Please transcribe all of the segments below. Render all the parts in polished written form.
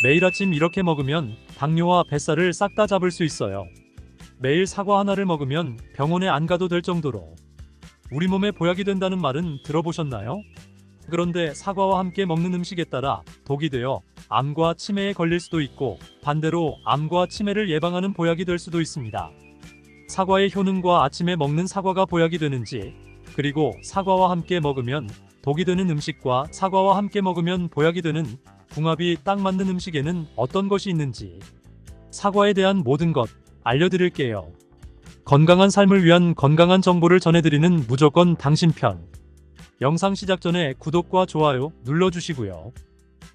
매일 아침 이렇게 먹으면 당뇨와 뱃살을 싹 다 잡을 수 있어요. 매일 사과 하나를 먹으면 병원에 안 가도 될 정도로 우리 몸에 보약이 된다는 말은 들어보셨나요? 그런데 사과와 함께 먹는 음식에 따라 독이 되어 암과 치매에 걸릴 수도 있고 반대로 암과 치매를 예방하는 보약이 될 수도 있습니다. 사과의 효능과 아침에 먹는 사과가 보약이 되는지, 그리고 사과와 함께 먹으면 독이 되는 음식과 사과와 함께 먹으면 보약이 되는 궁합이 딱 맞는 음식에는 어떤 것이 있는지 사과에 대한 모든 것 알려드릴게요. 건강한 삶을 위한 건강한 정보를 전해드리는 무조건 당신 편. 영상 시작 전에 구독과 좋아요 눌러주시고요.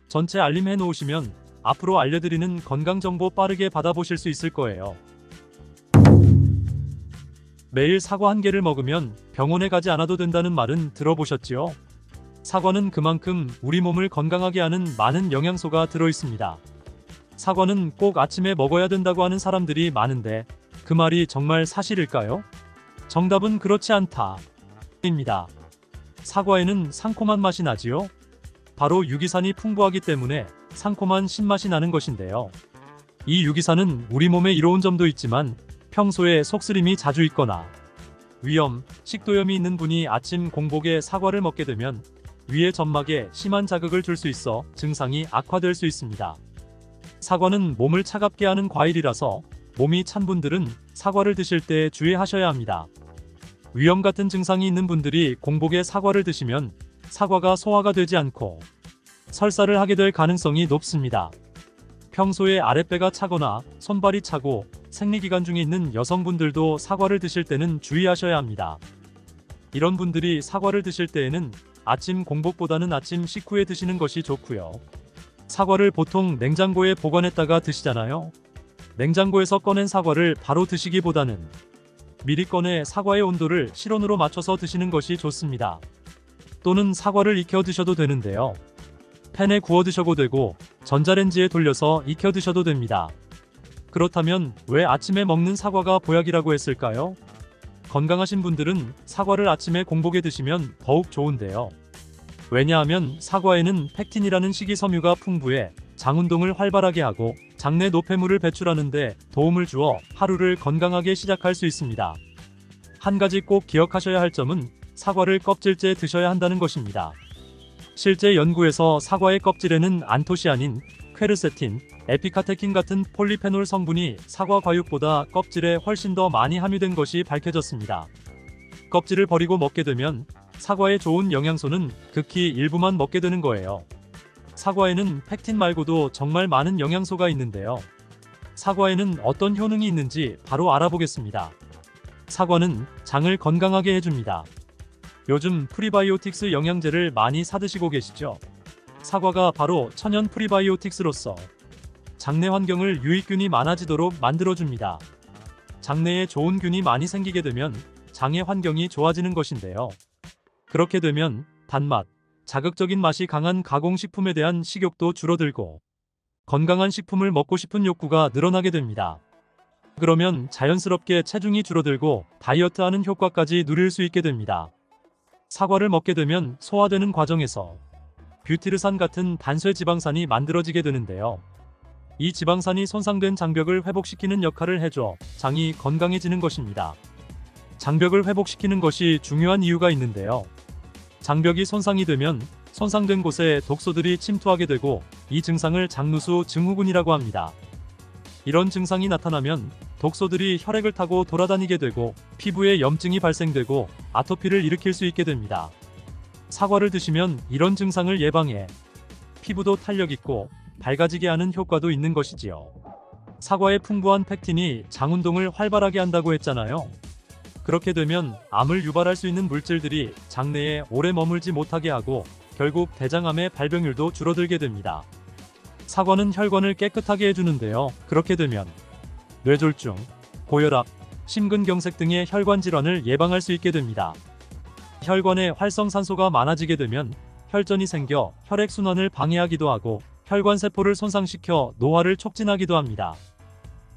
전체 알림 해놓으시면 앞으로 알려드리는 건강정보 빠르게 받아보실 수 있을 거예요. 매일 사과 한 개를 먹으면 병원에 가지 않아도 된다는 말은 들어보셨지요? 사과는 그만큼 우리 몸을 건강하게 하는 많은 영양소가 들어있습니다. 사과는 꼭 아침에 먹어야 된다고 하는 사람들이 많은데 그 말이 정말 사실일까요? 정답은 그렇지 않다. 입니다. 사과에는 상콤한 맛이 나지요? 바로 유기산이 풍부하기 때문에 상콤한 신맛이 나는 것인데요. 이 유기산은 우리 몸에 이로운 점도 있지만 평소에 속쓰림이 자주 있거나 위염, 식도염이 있는 분이 아침 공복에 사과를 먹게 되면 위의 점막에 심한 자극을 줄 수 있어 증상이 악화될 수 있습니다. 사과는 몸을 차갑게 하는 과일이라서 몸이 찬 분들은 사과를 드실 때 주의하셔야 합니다. 위염 같은 증상이 있는 분들이 공복에 사과를 드시면 사과가 소화가 되지 않고 설사를 하게 될 가능성이 높습니다. 평소에 아랫배가 차거나 손발이 차고 생리기간 중에 있는 여성분들도 사과를 드실 때는 주의하셔야 합니다. 이런 분들이 사과를 드실 때에는 아침 공복보다는 아침 식후에 드시는 것이 좋고요. 사과를 보통 냉장고에 보관했다가 드시잖아요. 냉장고에서 꺼낸 사과를 바로 드시기보다는 미리 꺼내 사과의 온도를 실온으로 맞춰서 드시는 것이 좋습니다. 또는 사과를 익혀 드셔도 되는데요. 팬에 구워 드셔도 되고 전자레인지에 돌려서 익혀 드셔도 됩니다. 그렇다면 왜 아침에 먹는 사과가 보약이라고 했을까요? 건강하신 분들은 사과를 아침에 공복에 드시면 더욱 좋은데요. 왜냐하면 사과에는 팩틴이라는 식이섬유가 풍부해 장운동을 활발하게 하고 장내 노폐물을 배출하는 데 도움을 주어 하루를 건강하게 시작할 수 있습니다. 한 가지 꼭 기억하셔야 할 점은 사과를 껍질째 드셔야 한다는 것입니다. 실제 연구에서 사과의 껍질에는 안토시아닌, 퀘르세틴, 에피카테킨 같은 폴리페놀 성분이 사과 과육보다 껍질에 훨씬 더 많이 함유된 것이 밝혀졌습니다. 껍질을 버리고 먹게 되면 사과에 좋은 영양소는 극히 일부만 먹게 되는 거예요. 사과에는 팩틴 말고도 정말 많은 영양소가 있는데요. 사과에는 어떤 효능이 있는지 바로 알아보겠습니다. 사과는 장을 건강하게 해줍니다. 요즘 프리바이오틱스 영양제를 많이 사드시고 계시죠? 사과가 바로 천연 프리바이오틱스로서 장내 환경을 유익균이 많아지도록 만들어줍니다. 장내에 좋은 균이 많이 생기게 되면 장의 환경이 좋아지는 것인데요. 그렇게 되면 단맛, 자극적인 맛이 강한 가공식품에 대한 식욕도 줄어들고 건강한 식품을 먹고 싶은 욕구가 늘어나게 됩니다. 그러면 자연스럽게 체중이 줄어들고 다이어트하는 효과까지 누릴 수 있게 됩니다. 사과를 먹게 되면 소화되는 과정에서 뷰티르산 같은 단쇄 지방산이 만들어지게 되는데요. 이 지방산이 손상된 장벽을 회복시키는 역할을 해줘 장이 건강해지는 것입니다. 장벽을 회복시키는 것이 중요한 이유가 있는데요. 장벽이 손상이 되면 손상된 곳에 독소들이 침투하게 되고 이 증상을 장누수 증후군이라고 합니다. 이런 증상이 나타나면 독소들이 혈액을 타고 돌아다니게 되고 피부에 염증이 발생되고 아토피를 일으킬 수 있게 됩니다. 사과를 드시면 이런 증상을 예방해 피부도 탄력 있고 밝아지게 하는 효과도 있는 것이지요. 사과의 풍부한 팩틴이 장운동을 활발하게 한다고 했잖아요. 그렇게 되면 암을 유발할 수 있는 물질들이 장내에 오래 머물지 못하게 하고 결국 대장암의 발병률도 줄어들게 됩니다. 사과는 혈관을 깨끗하게 해주는데요. 그렇게 되면 뇌졸중, 고혈압, 심근경색 등의 혈관 질환을 예방할 수 있게 됩니다. 혈관에 활성산소가 많아지게 되면 혈전이 생겨 혈액순환을 방해하기도 하고 혈관세포를 손상시켜 노화를 촉진하기도 합니다.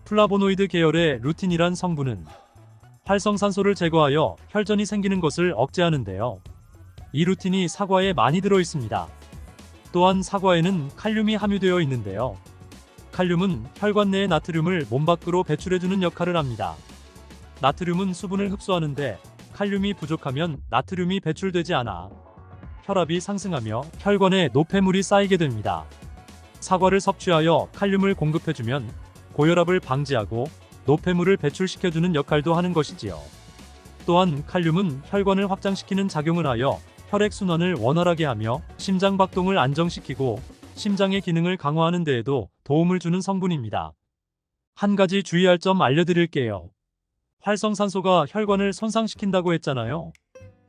플라보노이드 계열의 루틴이란 성분은 활성산소를 제거하여 혈전이 생기는 것을 억제하는데요. 이 루틴이 사과에 많이 들어있습니다. 또한 사과에는 칼륨이 함유되어 있는데요. 칼륨은 혈관 내의 나트륨을 몸 밖으로 배출해주는 역할을 합니다. 나트륨은 수분을 흡수하는데 칼륨이 부족하면 나트륨이 배출되지 않아 혈압이 상승하며 혈관에 노폐물이 쌓이게 됩니다. 사과를 섭취하여 칼륨을 공급해주면 고혈압을 방지하고 노폐물을 배출시켜주는 역할도 하는 것이지요. 또한 칼륨은 혈관을 확장시키는 작용을 하여 혈액순환을 원활하게 하며 심장박동을 안정시키고 심장의 기능을 강화하는 데에도 도움을 주는 성분입니다. 한 가지 주의할 점 알려드릴게요. 활성산소가 혈관을 손상시킨다고 했잖아요.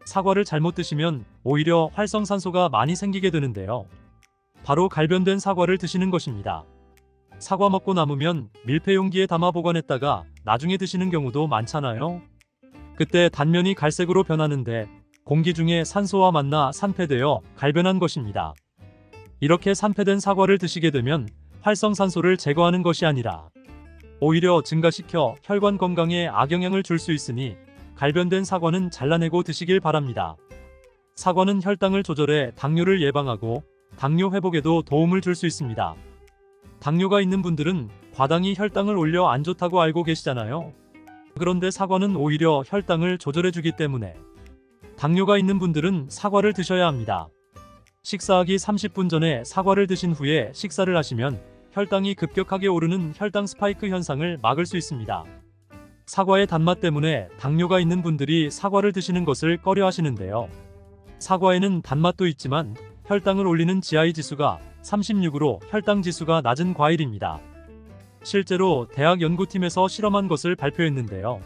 사과를 잘못 드시면 오히려 활성산소가 많이 생기게 되는데요. 바로 갈변된 사과를 드시는 것입니다. 사과 먹고 남으면 밀폐 용기에 담아 보관했다가 나중에 드시는 경우도 많잖아요. 그때 단면이 갈색으로 변하는데 공기 중에 산소와 만나 산패되어 갈변한 것입니다. 이렇게 산패된 사과를 드시게 되면 활성산소를 제거하는 것이 아니라 오히려 증가시켜 혈관 건강에 악영향을 줄 수 있으니 갈변된 사과는 잘라내고 드시길 바랍니다. 사과는 혈당을 조절해 당뇨를 예방하고 당뇨 회복에도 도움을 줄 수 있습니다. 당뇨가 있는 분들은 과당이 혈당을 올려 안 좋다고 알고 계시잖아요. 그런데 사과는 오히려 혈당을 조절해주기 때문에 당뇨가 있는 분들은 사과를 드셔야 합니다. 식사하기 30분 전에 사과를 드신 후에 식사를 하시면 혈당이 급격하게 오르는 혈당 스파이크 현상을 막을 수 있습니다. 사과의 단맛 때문에 당뇨가 있는 분들이 사과를 드시는 것을 꺼려 하시는데요. 사과에는 단맛도 있지만 혈당을 올리는 GI 지수가 36으로 혈당 지수가 낮은 과일입니다. 실제로 대학 연구팀에서 실험한 것을 발표했는데요.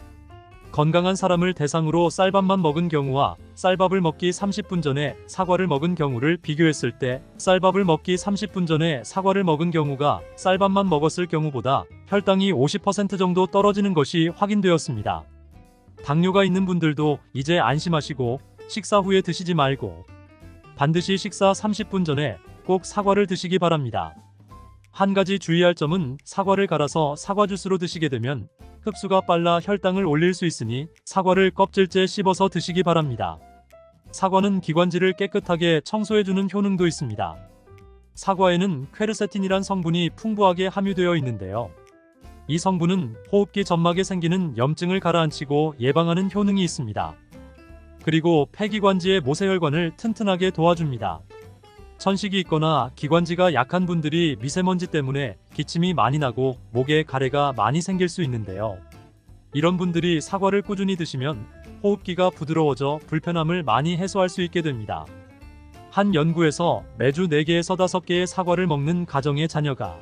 건강한 사람을 대상으로 쌀밥만 먹은 경우와 쌀밥을 먹기 30분 전에 사과를 먹은 경우를 비교했을 때 쌀밥을 먹기 30분 전에 사과를 먹은 경우가 쌀밥만 먹었을 경우보다 혈당이 50% 정도 떨어지는 것이 확인되었습니다. 당뇨가 있는 분들도 이제 안심하시고 식사 후에 드시지 말고 반드시 식사 30분 전에 꼭 사과를 드시기 바랍니다. 한 가지 주의할 점은 사과를 갈아서 사과 주스로 드시게 되면 흡수가 빨라 혈당을 올릴 수 있으니 사과를 껍질째 씹어서 드시기 바랍니다. 사과는 기관지를 깨끗하게 청소해주는 효능도 있습니다. 사과에는 퀘르세틴이란 성분이 풍부하게 함유되어 있는데요. 이 성분은 호흡기 점막에 생기는 염증을 가라앉히고 예방하는 효능이 있습니다. 그리고 폐기관지의 모세혈관을 튼튼하게 도와줍니다. 천식이 있거나 기관지가 약한 분들이 미세먼지 때문에 기침이 많이 나고 목에 가래가 많이 생길 수 있는데요. 이런 분들이 사과를 꾸준히 드시면 호흡기가 부드러워져 불편함을 많이 해소할 수 있게 됩니다. 한 연구에서 매주 4개에서 5개의 사과를 먹는 가정의 자녀가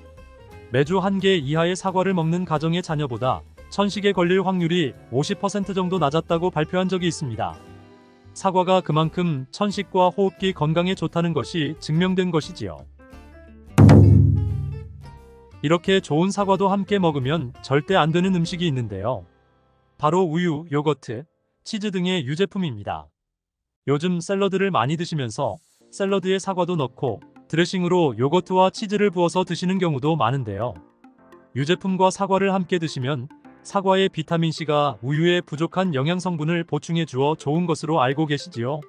매주 1개 이하의 사과를 먹는 가정의 자녀보다 천식에 걸릴 확률이 50% 정도 낮았다고 발표한 적이 있습니다. 사과가 그만큼 천식과 호흡기 건강에 좋다는 것이 증명된 것이지요. 이렇게 좋은 사과도 함께 먹으면 절대 안 되는 음식이 있는데요. 바로 우유, 요거트, 치즈 등의 유제품입니다. 요즘 샐러드를 많이 드시면서 샐러드에 사과도 넣고 드레싱으로 요거트와 치즈를 부어서 드시는 경우도 많은데요. 유제품과 사과를 함께 드시면 사과의 비타민C가 우유의 부족한 영양성분을 보충해 주어 좋은 것으로 알고 계시지요.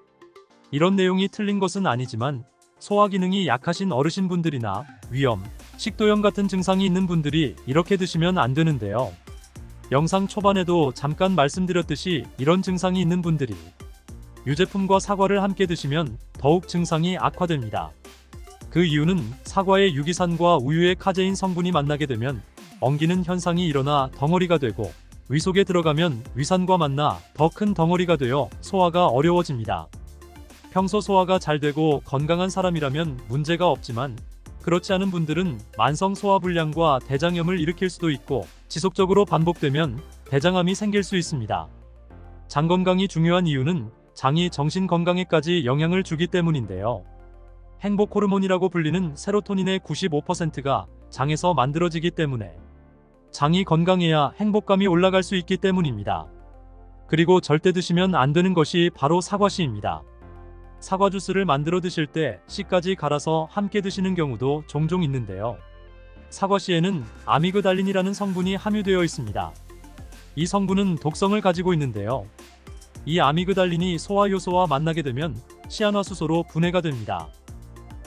이런 내용이 틀린 것은 아니지만 소화 기능이 약하신 어르신분들이나 위염, 식도염 같은 증상이 있는 분들이 이렇게 드시면 안 되는데요. 영상 초반에도 잠깐 말씀드렸듯이 이런 증상이 있는 분들이 유제품과 사과를 함께 드시면 더욱 증상이 악화됩니다. 그 이유는 사과의 유기산과 우유의 카제인 성분이 만나게 되면 엉기는 현상이 일어나 덩어리가 되고 위 속에 들어가면 위산과 만나 더 큰 덩어리가 되어 소화가 어려워집니다. 평소 소화가 잘 되고 건강한 사람이라면 문제가 없지만 그렇지 않은 분들은 만성 소화불량과 대장염을 일으킬 수도 있고 지속적으로 반복되면 대장암이 생길 수 있습니다. 장 건강이 중요한 이유는 장이 정신 건강에까지 영향을 주기 때문인데요. 행복 호르몬이라고 불리는 세로토닌의 95%가 장에서 만들어지기 때문에 장이 건강해야 행복감이 올라갈 수 있기 때문입니다. 그리고 절대 드시면 안 되는 것이 바로 사과씨입니다. 사과 주스를 만들어 드실 때 씨까지 갈아서 함께 드시는 경우도 종종 있는데요. 사과씨에는 아미그달린이라는 성분이 함유되어 있습니다. 이 성분은 독성을 가지고 있는데요. 이 아미그달린이 소화 효소와 만나게 되면 시아노아수소로 분해가 됩니다.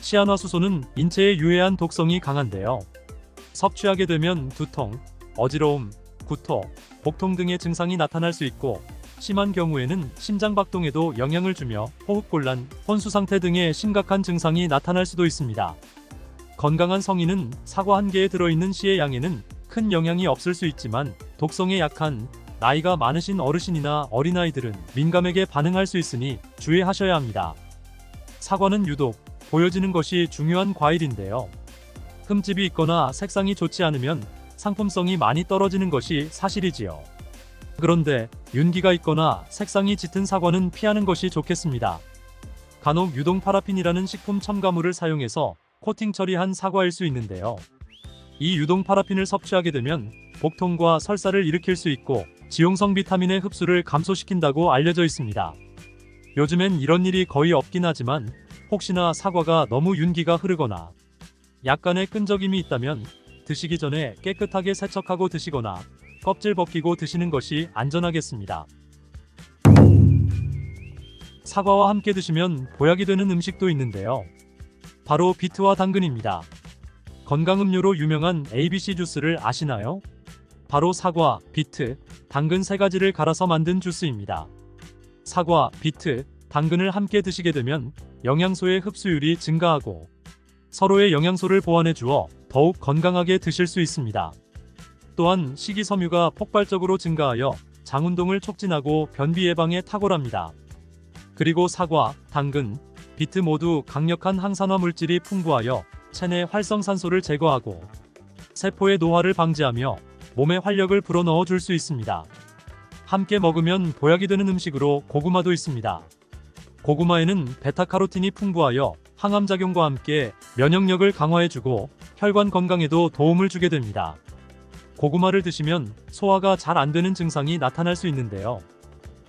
시아노아수소는 인체에 유해한 독성이 강한데요. 섭취하게 되면 두통, 어지러움, 구토, 복통 등의 증상이 나타날 수 있고 심한 경우에는 심장박동에도 영향을 주며 호흡곤란, 혼수 상태 등의 심각한 증상이 나타날 수도 있습니다. 건강한 성인은 사과 한 개에 들어있는 씨의 양에는 큰 영향이 없을 수 있지만 독성에 약한 나이가 많으신 어르신이나 어린아이들은 민감하게 반응할 수 있으니 주의하셔야 합니다. 사과는 유독 보여지는 것이 중요한 과일인데요. 흠집이 있거나 색상이 좋지 않으면 상품성이 많이 떨어지는 것이 사실이지요. 그런데 윤기가 있거나 색상이 짙은 사과는 피하는 것이 좋겠습니다. 간혹 유동 파라핀이라는 식품 첨가물을 사용해서 코팅 처리한 사과일 수 있는데요. 이 유동 파라핀을 섭취하게 되면 복통과 설사를 일으킬 수 있고 지용성 비타민의 흡수를 감소시킨다고 알려져 있습니다. 요즘엔 이런 일이 거의 없긴 하지만 혹시나 사과가 너무 윤기가 흐르거나 약간의 끈적임이 있다면 드시기 전에 깨끗하게 세척하고 드시거나 껍질 벗기고 드시는 것이 안전하겠습니다. 사과와 함께 드시면 보약이 되는 음식도 있는데요. 바로 비트와 당근입니다. 건강음료로 유명한 ABC 주스를 아시나요? 바로 사과, 비트, 당근 세 가지를 갈아서 만든 주스입니다. 사과, 비트, 당근을 함께 드시게 되면 영양소의 흡수율이 증가하고 서로의 영양소를 보완해 주어 더욱 건강하게 드실 수 있습니다. 또한 식이섬유가 폭발적으로 증가하여 장운동을 촉진하고 변비 예방에 탁월합니다. 그리고 사과, 당근, 비트 모두 강력한 항산화 물질이 풍부하여 체내 활성산소를 제거하고 세포의 노화를 방지하며 몸에 활력을 불어넣어 줄 수 있습니다. 함께 먹으면 보약이 되는 음식으로 고구마도 있습니다. 고구마에는 베타카로틴이 풍부하여 항암작용과 함께 면역력을 강화해주고 혈관 건강에도 도움을 주게 됩니다. 고구마를 드시면 소화가 잘 안 되는 증상이 나타날 수 있는데요.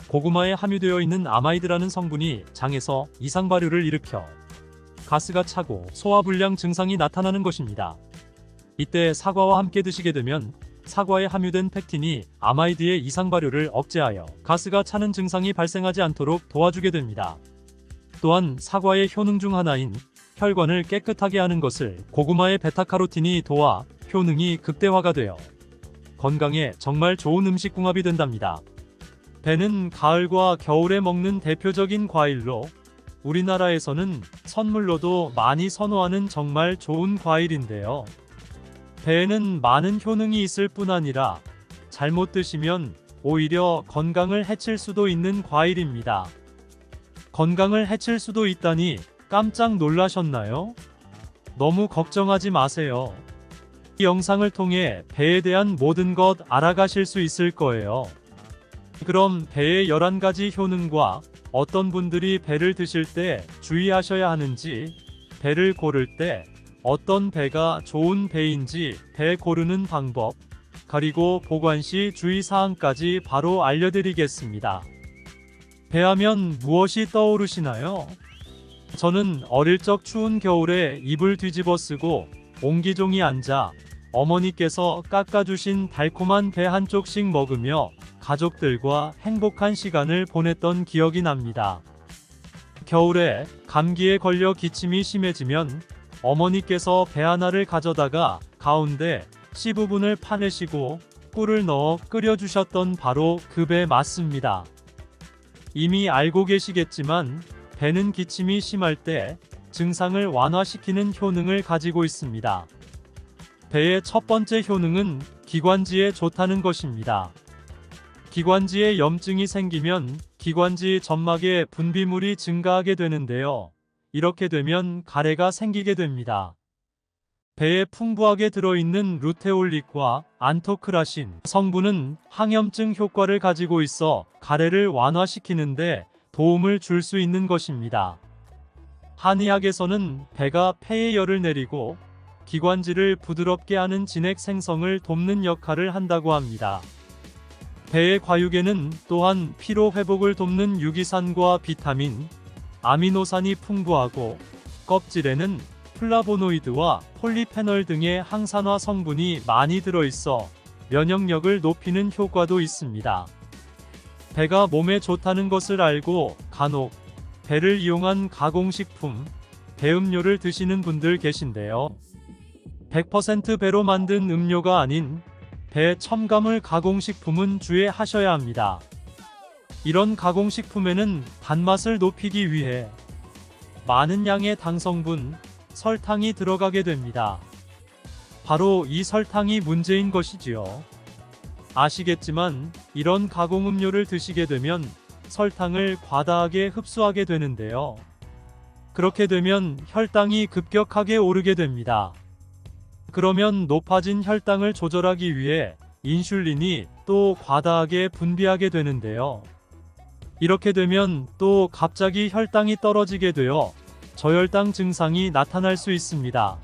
고구마에 함유되어 있는 아마이드라는 성분이 장에서 이상 발효를 일으켜 가스가 차고 소화불량 증상이 나타나는 것입니다. 이때 사과와 함께 드시게 되면 사과에 함유된 펙틴이 아마이드의 이상 발효를 억제하여 가스가 차는 증상이 발생하지 않도록 도와주게 됩니다. 또한 사과의 효능 중 하나인 혈관을 깨끗하게 하는 것을 고구마의 베타카로틴이 도와 효능이 극대화가 되어 건강에 정말 좋은 음식 궁합이 된답니다. 배는 가을과 겨울에 먹는 대표적인 과일로 우리나라에서는 선물로도 많이 선호하는 정말 좋은 과일인데요. 배에는 많은 효능이 있을 뿐 아니라 잘못 드시면 오히려 건강을 해칠 수도 있는 과일입니다. 건강을 해칠 수도 있다니 깜짝 놀라셨나요? 너무 걱정하지 마세요. 이 영상을 통해 배에 대한 모든 것 알아가실 수 있을 거예요. 그럼 배의 11가지 효능과 어떤 분들이 배를 드실 때 주의하셔야 하는지, 배를 고를 때 어떤 배가 좋은 배인지 배 고르는 방법, 그리고 보관 시 주의사항까지 바로 알려드리겠습니다. 배하면 무엇이 떠오르시나요? 저는 어릴 적 추운 겨울에 이불 뒤집어 쓰고 옹기종이 앉아 어머니께서 깎아주신 달콤한 배 한 쪽씩 먹으며 가족들과 행복한 시간을 보냈던 기억이 납니다. 겨울에 감기에 걸려 기침이 심해지면 어머니께서 배 하나를 가져다가 가운데 씨 부분을 파내시고 꿀을 넣어 끓여주셨던 바로 그 배 맞습니다. 이미 알고 계시겠지만 배는 기침이 심할 때 증상을 완화시키는 효능을 가지고 있습니다. 배의 첫 번째 효능은 기관지에 좋다는 것입니다. 기관지에 염증이 생기면 기관지 점막에 분비물이 증가하게 되는데요. 이렇게 되면 가래가 생기게 됩니다. 배에 풍부하게 들어있는 루테올릭과 안토크라신 성분은 항염증 효과를 가지고 있어 가래를 완화시키는데 도움을 줄 수 있는 것입니다. 한의학에서는 배가 폐에 열을 내리고 기관지를 부드럽게 하는 진액 생성을 돕는 역할을 한다고 합니다. 배의 과육에는 또한 피로 회복을 돕는 유기산과 비타민, 아미노산이 풍부하고 껍질에는 플라보노이드와 폴리페놀 등의 항산화 성분이 많이 들어있어 면역력을 높이는 효과도 있습니다. 배가 몸에 좋다는 것을 알고 간혹 배를 이용한 가공식품, 배음료를 드시는 분들 계신데요. 100% 배로 만든 음료가 아닌 배 첨가물 가공식품은 주의하셔야 합니다. 이런 가공식품에는 단맛을 높이기 위해 많은 양의 당성분, 설탕이 들어가게 됩니다. 바로 이 설탕이 문제인 것이지요. 아시겠지만 이런 가공음료를 드시게 되면 설탕을 과다하게 흡수하게 되는데요. 그렇게 되면 혈당이 급격하게 오르게 됩니다. 그러면 높아진 혈당을 조절하기 위해 인슐린이 또 과다하게 분비하게 되는데요. 이렇게 되면 또 갑자기 혈당이 떨어지게 되어 저혈당 증상이 나타날 수 있습니다.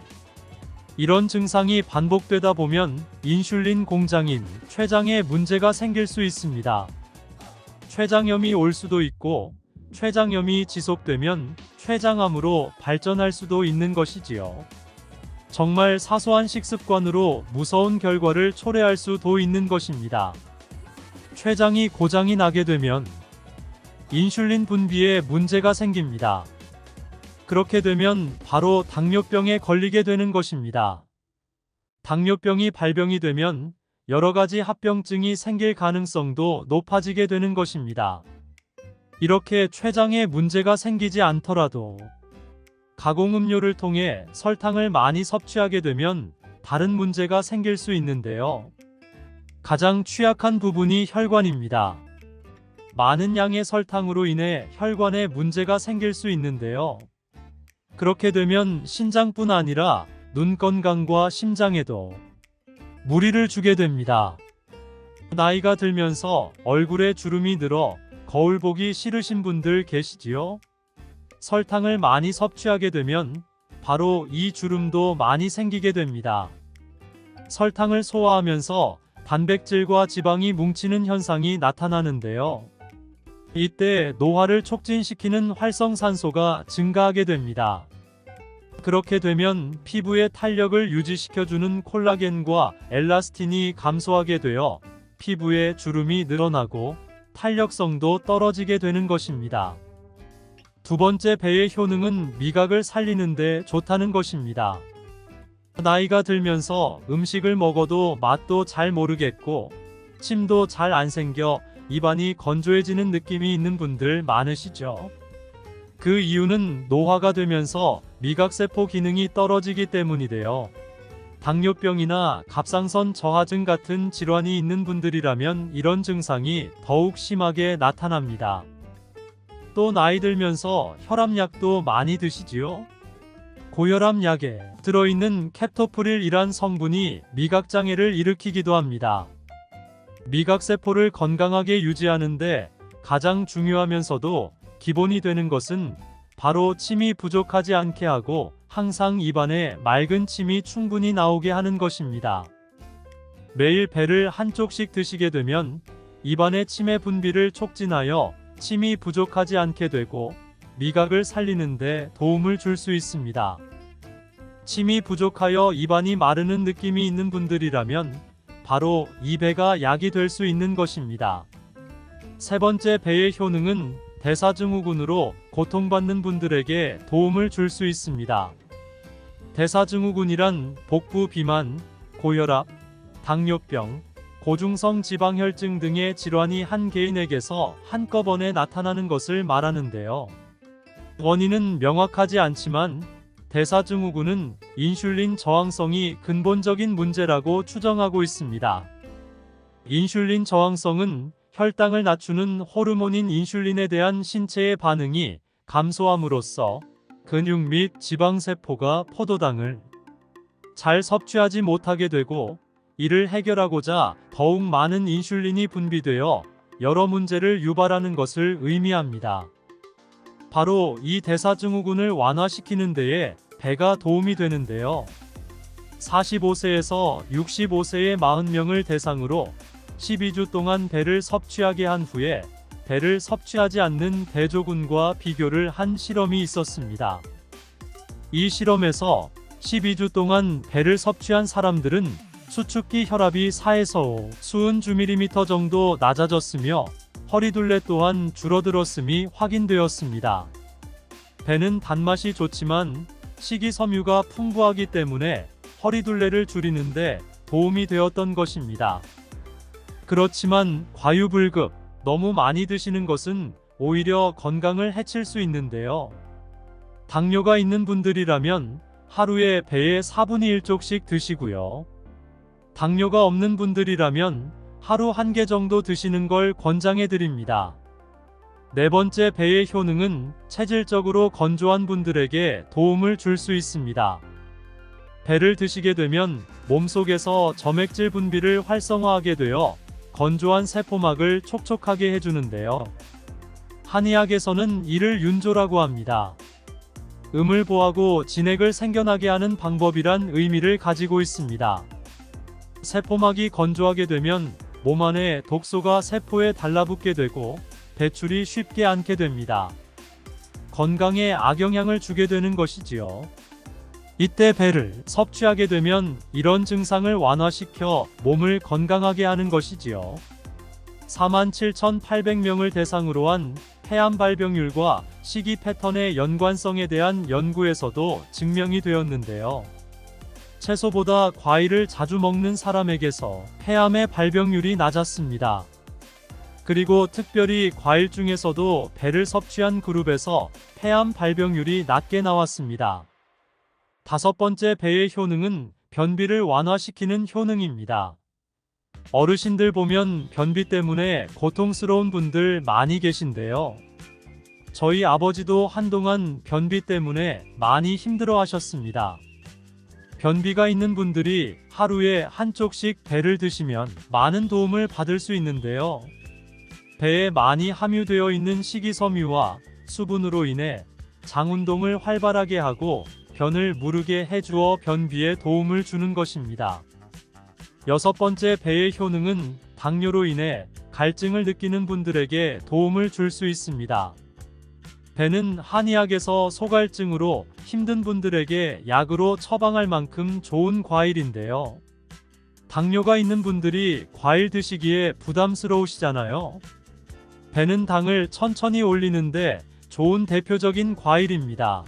이런 증상이 반복되다 보면 인슐린 공장인 췌장에 문제가 생길 수 있습니다. 췌장염이 올 수도 있고, 췌장염이 지속되면 췌장암으로 발전할 수도 있는 것이지요. 정말 사소한 식습관으로 무서운 결과를 초래할 수도 있는 것입니다. 췌장이 고장이 나게 되면 인슐린 분비에 문제가 생깁니다. 그렇게 되면 바로 당뇨병에 걸리게 되는 것입니다. 당뇨병이 발병이 되면 여러 가지 합병증이 생길 가능성도 높아지게 되는 것입니다. 이렇게 췌장에 문제가 생기지 않더라도 가공음료를 통해 설탕을 많이 섭취하게 되면 다른 문제가 생길 수 있는데요. 가장 취약한 부분이 혈관입니다. 많은 양의 설탕으로 인해 혈관에 문제가 생길 수 있는데요. 그렇게 되면 신장뿐 아니라 눈 건강과 심장에도 무리를 주게 됩니다. 나이가 들면서 얼굴에 주름이 늘어 거울 보기 싫으신 분들 계시지요? 설탕을 많이 섭취하게 되면 바로 이 주름도 많이 생기게 됩니다. 설탕을 소화하면서 단백질과 지방이 뭉치는 현상이 나타나는데요. 이때 노화를 촉진시키는 활성산소가 증가하게 됩니다. 그렇게 되면 피부의 탄력을 유지시켜주는 콜라겐과 엘라스틴이 감소하게 되어 피부에 주름이 늘어나고 탄력성도 떨어지게 되는 것입니다. 두 번째 배의 효능은 미각을 살리는 데 좋다는 것입니다. 나이가 들면서 음식을 먹어도 맛도 잘 모르겠고 침도 잘 안 생겨 입안이 건조해지는 느낌이 있는 분들 많으시죠? 그 이유는 노화가 되면서 미각세포 기능이 떨어지기 때문이래요. 당뇨병이나 갑상선 저하증 같은 질환이 있는 분들이라면 이런 증상이 더욱 심하게 나타납니다. 또 나이 들면서 혈압약도 많이 드시지요? 고혈압 약에 들어있는 캡토프릴이란 성분이 미각장애를 일으키기도 합니다. 미각세포를 건강하게 유지하는데 가장 중요하면서도 기본이 되는 것은 바로 침이 부족하지 않게 하고 항상 입안에 맑은 침이 충분히 나오게 하는 것입니다. 매일 배를 한쪽씩 드시게 되면 입안의 침의 분비를 촉진하여 침이 부족하지 않게 되고 미각을 살리는데 도움을 줄 수 있습니다. 침이 부족하여 입안이 마르는 느낌이 있는 분들이라면 바로 이 배가 약이 될 수 있는 것입니다. 세 번째 배의 효능은 대사증후군으로 고통받는 분들에게 도움을 줄 수 있습니다. 대사증후군이란 복부 비만, 고혈압, 당뇨병, 고중성 지방혈증 등의 질환이 한 개인에게서 한꺼번에 나타나는 것을 말하는데요. 원인은 명확하지 않지만 대사증후군은 인슐린 저항성이 근본적인 문제라고 추정하고 있습니다. 인슐린 저항성은 혈당을 낮추는 호르몬인 인슐린에 대한 신체의 반응이 감소함으로써 근육 및 지방세포가 포도당을 잘 섭취하지 못하게 되고, 이를 해결하고자 더욱 많은 인슐린이 분비되어 여러 문제를 유발하는 것을 의미합니다. 바로 이 대사증후군을 완화시키는 데에 배가 도움이 되는데요. 45세에서 65세의 40명을 대상으로 12주 동안 배를 섭취하게 한 후에 배를 섭취하지 않는 대조군과 비교를 한 실험이 있었습니다. 이 실험에서 12주 동안 배를 섭취한 사람들은 수축기 혈압이 4에서 5 수은/주밀리미터 정도 낮아졌으며 허리둘레 또한 줄어들었음이 확인되었습니다. 배는 단맛이 좋지만 식이섬유가 풍부하기 때문에 허리둘레를 줄이는데 도움이 되었던 것입니다. 그렇지만 과유불급, 너무 많이 드시는 것은 오히려 건강을 해칠 수 있는데요. 당뇨가 있는 분들이라면 하루에 배의 4분의 1쪽씩 드시고요. 당뇨가 없는 분들이라면 하루 1개 정도 드시는 걸 권장해 드립니다. 네 번째, 배의 효능은 체질적으로 건조한 분들에게 도움을 줄 수 있습니다. 배를 드시게 되면 몸속에서 점액질 분비를 활성화하게 되어 건조한 세포막을 촉촉하게 해주는데요. 한의학에서는 이를 윤조라고 합니다. 음을 보하고 진액을 생겨나게 하는 방법이란 의미를 가지고 있습니다. 세포막이 건조하게 되면 몸 안에 독소가 세포에 달라붙게 되고 배출이 쉽게 않게 됩니다. 건강에 악영향을 주게 되는 것이지요. 이때 배를 섭취하게 되면 이런 증상을 완화시켜 몸을 건강하게 하는 것이지요. 47,800명을 대상으로 한 폐암 발병률과 식이 패턴의 연관성에 대한 연구에서도 증명이 되었는데요. 채소보다 과일을 자주 먹는 사람에게서 폐암의 발병률이 낮았습니다. 그리고 특별히 과일 중에서도 배를 섭취한 그룹에서 폐암 발병률이 낮게 나왔습니다. 다섯 번째, 배의 효능은 변비를 완화시키는 효능입니다. 어르신들 보면 변비 때문에 고통스러운 분들 많이 계신데요. 저희 아버지도 한동안 변비 때문에 많이 힘들어 하셨습니다. 변비가 있는 분들이 하루에 한쪽씩 배를 드시면 많은 도움을 받을 수 있는데요. 배에 많이 함유되어 있는 식이섬유와 수분으로 인해 장 운동을 활발하게 하고 변을 무르게 해주어 변비에 도움을 주는 것입니다. 여섯 번째, 배의 효능은 당뇨로 인해 갈증을 느끼는 분들에게 도움을 줄 수 있습니다. 배는 한의학에서 소갈증으로 힘든 분들에게 약으로 처방할 만큼 좋은 과일인데요. 당뇨가 있는 분들이 과일 드시기에 부담스러우시잖아요. 배는 당을 천천히 올리는데 좋은 대표적인 과일입니다.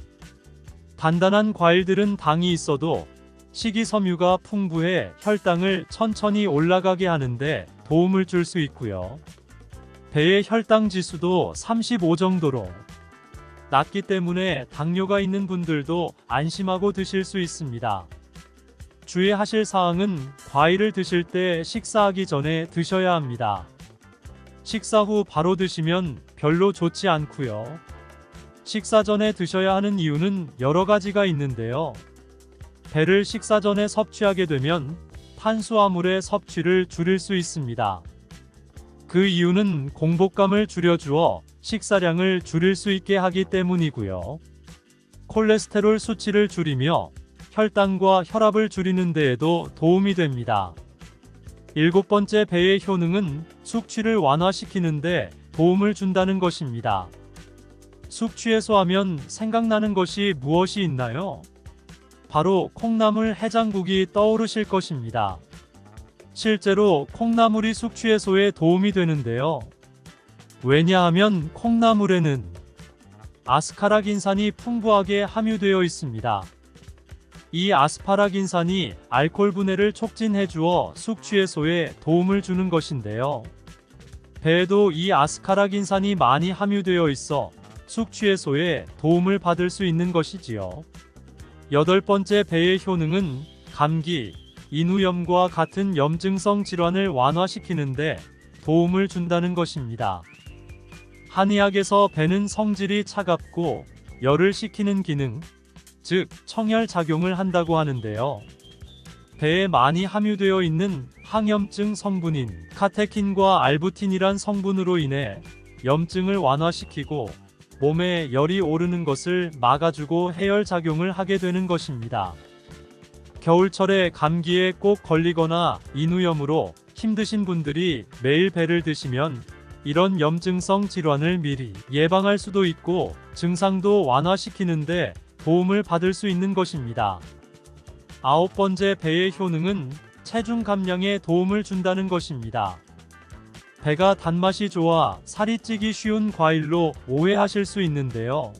단단한 과일들은 당이 있어도 식이섬유가 풍부해 혈당을 천천히 올라가게 하는데 도움을 줄 수 있고요. 배의 혈당 지수도 35 정도로 낮기 때문에 당뇨가 있는 분들도 안심하고 드실 수 있습니다. 주의하실 사항은 과일을 드실 때 식사하기 전에 드셔야 합니다. 식사 후 바로 드시면 별로 좋지 않고요. 식사 전에 드셔야 하는 이유는 여러 가지가 있는데요. 배를 식사 전에 섭취하게 되면 탄수화물의 섭취를 줄일 수 있습니다. 그 이유는 공복감을 줄여주어 식사량을 줄일 수 있게 하기 때문이고요. 콜레스테롤 수치를 줄이며 혈당과 혈압을 줄이는 데에도 도움이 됩니다. 일곱 번째, 배의 효능은 숙취를 완화시키는데 도움을 준다는 것입니다. 숙취해소 하면 생각나는 것이 무엇이 있나요? 바로 콩나물 해장국이 떠오르실 것입니다. 실제로 콩나물이 숙취해소에 도움이 되는데요. 왜냐하면 콩나물에는 아스카라긴산이 풍부하게 함유되어 있습니다. 이 아스파라긴산이 알코올 분해를 촉진해 주어 숙취해소에 도움을 주는 것인데요. 배에도 이 아스카라긴산이 많이 함유되어 있어 숙취해소에 도움을 받을 수 있는 것이지요. 여덟 번째, 배의 효능은 감기, 인후염과 같은 염증성 질환을 완화시키는데 도움을 준다는 것입니다. 한의학에서 배는 성질이 차갑고 열을 식히는 기능, 즉 청열 작용을 한다고 하는데요. 배에 많이 함유되어 있는 항염증 성분인 카테킨과 알부틴이란 성분으로 인해 염증을 완화시키고 몸에 열이 오르는 것을 막아주고 해열 작용을 하게 되는 것입니다. 겨울철에 감기에 꼭 걸리거나 인후염으로 힘드신 분들이 매일 배를 드시면 이런 염증성 질환을 미리 예방할 수도 있고 증상도 완화시키는데 도움을 받을 수 있는 것입니다. 아홉 번째, 배의 효능은 체중 감량에 도움을 준다는 것입니다. 배가 단맛이 좋아 살이 찌기 쉬운 과일로 오해하실 수 있는데요.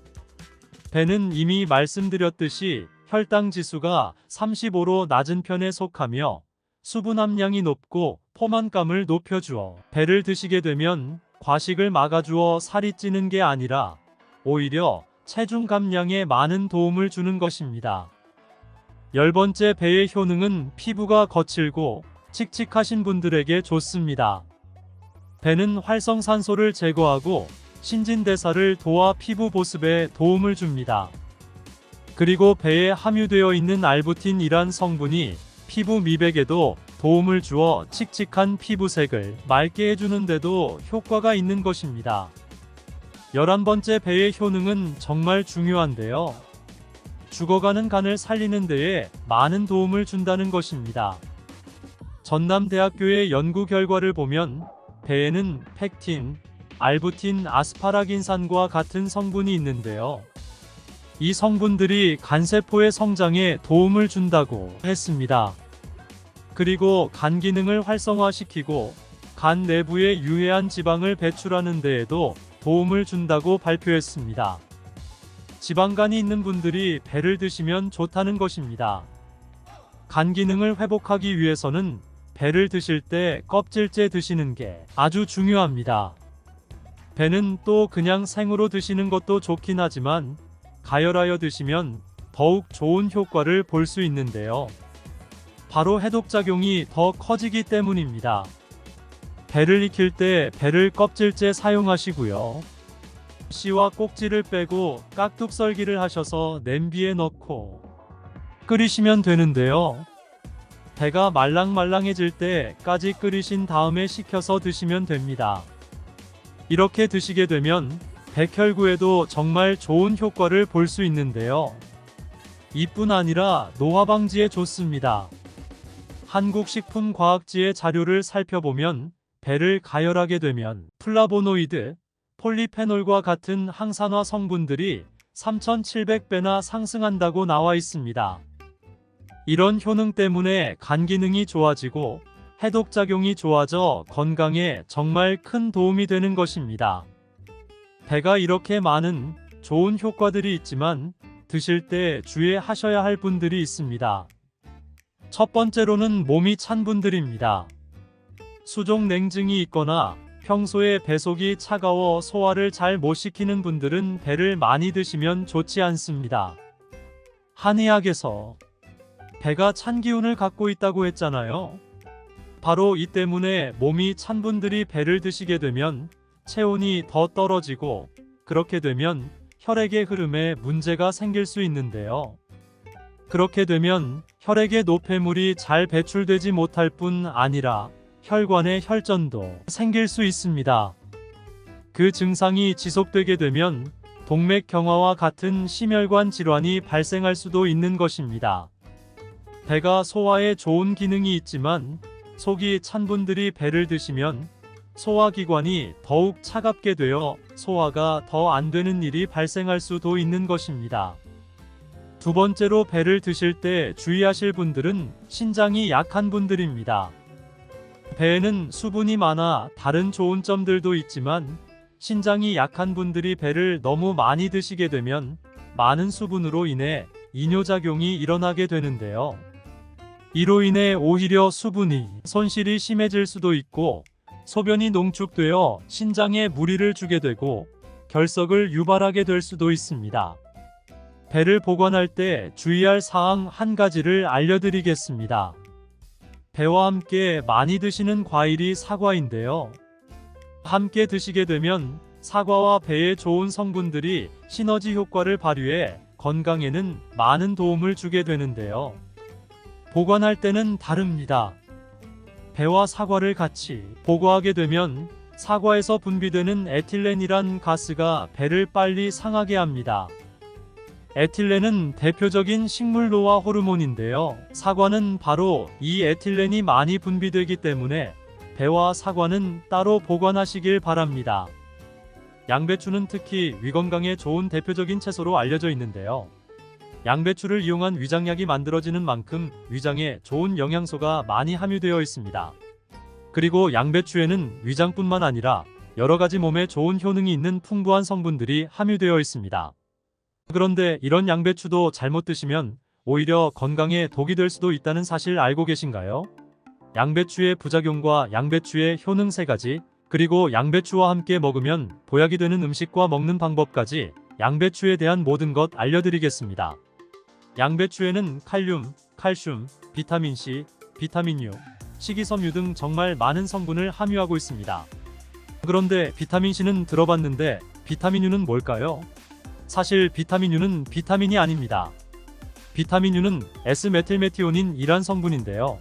배는 이미 말씀드렸듯이 혈당 지수가 35로 낮은 편에 속하며 수분 함량이 높고 포만감을 높여주어 배를 드시게 되면 과식을 막아주어 살이 찌는 게 아니라 오히려 체중 감량에 많은 도움을 주는 것입니다. 10번째, 배의 효능은 피부가 거칠고 칙칙하신 분들에게 좋습니다. 배는 활성산소를 제거하고 신진대사를 도와 피부 보습에 도움을 줍니다. 그리고 배에 함유되어 있는 알부틴이란 성분이 피부 미백에도 도움을 주어 칙칙한 피부색을 맑게 해주는데도 효과가 있는 것입니다. 11번째, 배의 효능은 정말 중요한데요. 죽어가는 간을 살리는 데에 많은 도움을 준다는 것입니다. 전남대학교의 연구 결과를 보면 배에는 펙틴, 알부틴, 아스파라긴산과 같은 성분이 있는데요. 이 성분들이 간세포의 성장에 도움을 준다고 했습니다. 그리고 간 기능을 활성화시키고 간 내부에 유해한 지방을 배출하는 데에도 도움을 준다고 발표했습니다. 지방간이 있는 분들이 배를 드시면 좋다는 것입니다. 간 기능을 회복하기 위해서는 배를 드실 때 껍질째 드시는 게 아주 중요합니다. 배는 또 그냥 생으로 드시는 것도 좋긴 하지만 가열하여 드시면 더욱 좋은 효과를 볼 수 있는데요. 바로 해독작용이 더 커지기 때문입니다. 배를 익힐 때 배를 껍질째 사용하시고요. 씨와 꼭지를 빼고 깍둑 썰기를 하셔서 냄비에 넣고 끓이시면 되는데요. 배가 말랑말랑해질 때까지 끓이신 다음에 식혀서 드시면 됩니다. 이렇게 드시게 되면 백혈구에도 정말 좋은 효과를 볼 수 있는데요. 이뿐 아니라 노화 방지에 좋습니다. 한국식품과학지의 자료를 살펴보면 배를 가열하게 되면 플라보노이드, 폴리페놀과 같은 항산화 성분들이 3,700배나 상승한다고 나와 있습니다. 이런 효능 때문에 간 기능이 좋아지고 해독작용이 좋아져 건강에 정말 큰 도움이 되는 것입니다. 배가 이렇게 많은 좋은 효과들이 있지만 드실 때 주의하셔야 할 분들이 있습니다. 첫 번째로는 몸이 찬 분들입니다. 수족 냉증이 있거나 평소에 배속이 차가워 소화를 잘 못 시키는 분들은 배를 많이 드시면 좋지 않습니다. 한의학에서 배가 찬 기운을 갖고 있다고 했잖아요. 바로 이 때문에 몸이 찬 분들이 배를 드시게 되면 체온이 더 떨어지고 그렇게 되면 혈액의 흐름에 문제가 생길 수 있는데요. 그렇게 되면 혈액의 노폐물이 잘 배출되지 못할 뿐 아니라 혈관의 혈전도 생길 수 있습니다. 그 증상이 지속되게 되면 동맥경화와 같은 심혈관 질환이 발생할 수도 있는 것입니다. 배가 소화에 좋은 기능이 있지만 속이 찬 분들이 배를 드시면 소화기관이 더욱 차갑게 되어 소화가 더 안 되는 일이 발생할 수도 있는 것입니다. 두 번째로, 배를 드실 때 주의하실 분들은 신장이 약한 분들입니다. 배에는 수분이 많아 다른 좋은 점들도 있지만 신장이 약한 분들이 배를 너무 많이 드시게 되면 많은 수분으로 인해 이뇨작용이 일어나게 되는데요. 이로 인해 오히려 수분이 손실이 심해질 수도 있고 소변이 농축되어 신장에 무리를 주게 되고 결석을 유발하게 될 수도 있습니다. 배를 보관할 때 주의할 사항 한 가지를 알려드리겠습니다. 배와 함께 많이 드시는 과일이 사과인데요. 함께 드시게 되면 사과와 배에 좋은 성분들이 시너지 효과를 발휘해 건강에는 많은 도움을 주게 되는데요. 보관할 때는 다릅니다. 배와 사과를 같이 보관하게 되면 사과에서 분비되는 에틸렌이란 가스가 배를 빨리 상하게 합니다. 에틸렌은 대표적인 식물 노화 호르몬인데요. 사과는 바로 이 에틸렌이 많이 분비되기 때문에 배와 사과는 따로 보관하시길 바랍니다. 양배추는 특히 위 건강에 좋은 대표적인 채소로 알려져 있는데요. 양배추를 이용한 위장약이 만들어지는 만큼 위장에 좋은 영양소가 많이 함유되어 있습니다. 그리고 양배추에는 위장뿐만 아니라 여러 가지 몸에 좋은 효능이 있는 풍부한 성분들이 함유되어 있습니다. 그런데 이런 양배추도 잘못 드시면 오히려 건강에 독이 될 수도 있다는 사실 알고 계신가요? 양배추의 부작용과 양배추의 효능 3가지, 그리고 양배추와 함께 먹으면 보약이 되는 음식과 먹는 방법까지 양배추에 대한 모든 것 알려드리겠습니다. 양배추에는 칼륨, 칼슘, 비타민C, 비타민U, 식이섬유 등 정말 많은 성분을 함유하고 있습니다. 그런데 비타민C는 들어봤는데 비타민U는 뭘까요? 사실 비타민U는 비타민이 아닙니다. 비타민U는 S메틸메티오닌이란 성분인데요.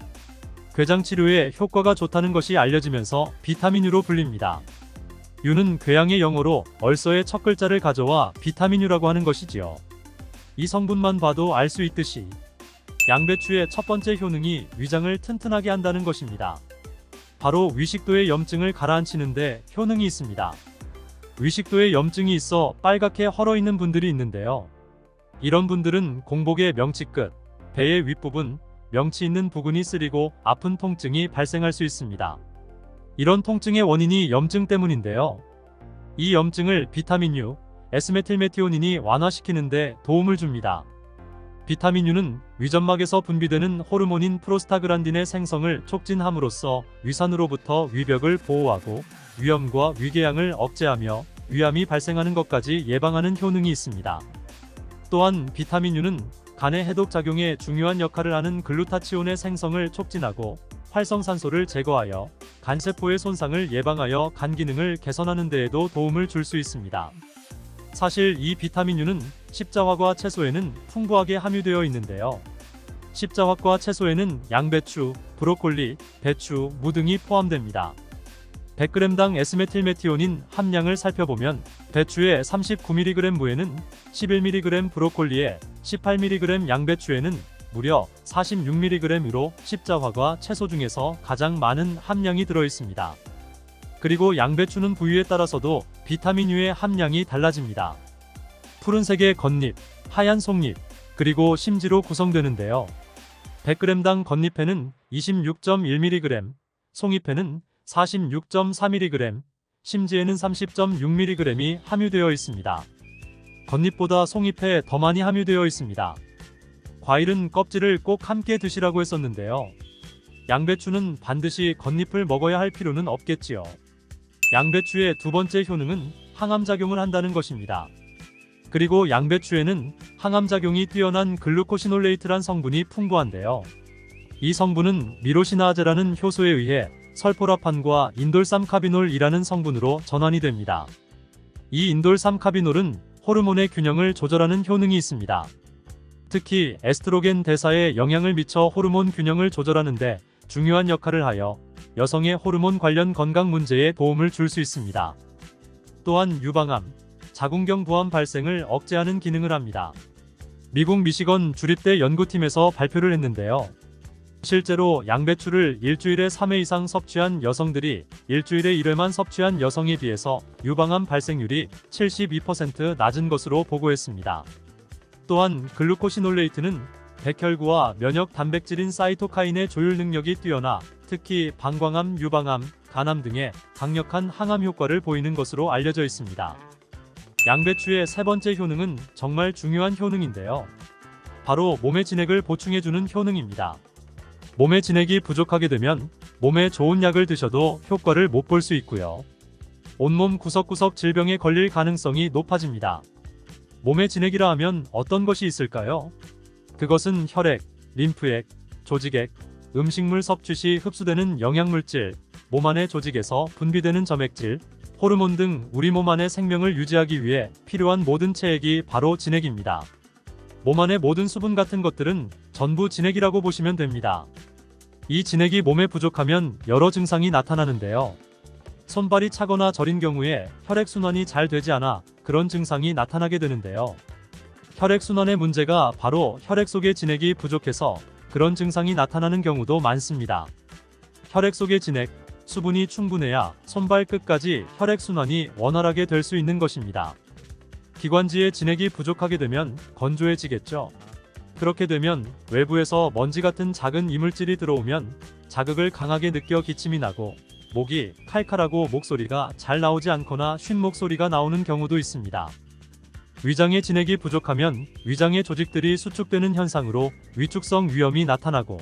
궤장 치료에 효과가 좋다는 것이 알려지면서 비타민U로 불립니다. U는 궤양의 영어로 얼서의 첫 글자를 가져와 비타민U라고 하는 것이지요. 이 성분만 봐도 알 수 있듯이 양배추의 첫 번째 효능이 위장을 튼튼하게 한다는 것입니다. 바로 위식도의 염증을 가라앉히는데 효능이 있습니다. 위식도에 염증이 있어 빨갛게 헐어있는 분들이 있는데요. 이런 분들은 공복의 명치 끝, 배의 윗부분, 명치 있는 부근이 쓰리고 아픈 통증이 발생할 수 있습니다. 이런 통증의 원인이 염증 때문인데요. 이 염증을 비타민U, S메틸메티오닌이 완화시키는데 도움을 줍니다. 비타민U는 위점막에서 분비되는 호르몬인 프로스타그란딘의 생성을 촉진함으로써 위산으로부터 위벽을 보호하고 위염과 위궤양을 억제하며 위암이 발생하는 것까지 예방하는 효능이 있습니다. 또한 비타민U는 간의 해독작용에 중요한 역할을 하는 글루타치온의 생성을 촉진하고 활성산소를 제거하여 간세포의 손상을 예방하여 간 기능을 개선하는 데에도 도움을 줄 수 있습니다. 사실 이 비타민U는 십자화과 채소에는 풍부하게 함유되어 있는데요. 십자화과 채소에는 양배추, 브로콜리, 배추, 무 등이 포함됩니다. 100g당 S메틸메티오닌 함량을 살펴보면 배추의 39mg, 무에는 11mg, 브로콜리에 18mg, 양배추에는 무려 46mg으로 십자화과 채소 중에서 가장 많은 함량이 들어있습니다. 그리고 양배추는 부위에 따라서도 비타민U의 함량이 달라집니다. 푸른색의 겉잎, 하얀 속잎, 그리고 심지로 구성되는데요. 100g당 겉잎에는 26.1mg, 속잎에는 46.4mg, 심지에는 30.6mg이 함유되어 있습니다. 겉잎보다 속잎에 더 많이 함유되어 있습니다. 과일은 껍질을 꼭 함께 드시라고 했었는데요. 양배추는 반드시 겉잎을 먹어야 할 필요는 없겠지요. 양배추의 두 번째 효능은 항암작용을 한다는 것입니다. 그리고 양배추에는 항암작용이 뛰어난 글루코시놀레이트란 성분이 풍부한데요. 이 성분은 미로시나아제라는 효소에 의해 설포라판과 인돌삼카비놀이라는 성분으로 전환이 됩니다. 이 인돌삼카비놀은 호르몬의 균형을 조절하는 효능이 있습니다. 특히 에스트로겐 대사에 영향을 미쳐 호르몬 균형을 조절하는데 중요한 역할을 하여 여성의 호르몬 관련 건강 문제에 도움을 줄 수 있습니다. 또한 유방암, 자궁경 부암 발생을 억제하는 기능을 합니다. 미국 미시건 주립대 연구팀에서 발표를 했는데요. 실제로 양배추를 일주일에 3회 이상 섭취한 여성들이 일주일에 1회만 섭취한 여성에 비해서 유방암 발생률이 72% 낮은 것으로 보고했습니다. 또한 글루코시놀레이트는 백혈구와 면역 단백질인 사이토카인의 조율 능력이 뛰어나 특히 방광암, 유방암, 간암 등의 강력한 항암 효과를 보이는 것으로 알려져 있습니다. 양배추의 세 번째 효능은 정말 중요한 효능인데요. 바로 몸의 진액을 보충해주는 효능입니다. 몸의 진액이 부족하게 되면 몸에 좋은 약을 드셔도 효과를 못 볼 수 있고요. 온몸 구석구석 질병에 걸릴 가능성이 높아집니다. 몸의 진액이라 하면 어떤 것이 있을까요? 그것은 혈액, 림프액, 조직액, 음식물 섭취 시 흡수되는 영양물질, 몸 안의 조직에서 분비되는 점액질, 호르몬 등 우리 몸 안의 생명을 유지하기 위해 필요한 모든 체액이 바로 진액입니다. 몸 안의 모든 수분 같은 것들은 전부 진액이라고 보시면 됩니다. 이 진액이 몸에 부족하면 여러 증상이 나타나는데요. 손발이 차거나 저린 경우에 혈액순환이 잘 되지 않아 그런 증상이 나타나게 되는데요. 혈액순환의 문제가 바로 혈액 속의 진액이 부족해서 그런 증상이 나타나는 경우도 많습니다. 혈액 속의 진액, 수분이 충분해야 손발 끝까지 혈액순환이 원활하게 될 수 있는 것입니다. 기관지에 진액이 부족하게 되면 건조해지겠죠. 그렇게 되면 외부에서 먼지 같은 작은 이물질이 들어오면 자극을 강하게 느껴 기침이 나고 목이 칼칼하고 목소리가 잘 나오지 않거나 쉰 목소리가 나오는 경우도 있습니다. 위장의 진액이 부족하면 위장의 조직들이 수축되는 현상으로 위축성 위염이 나타나고,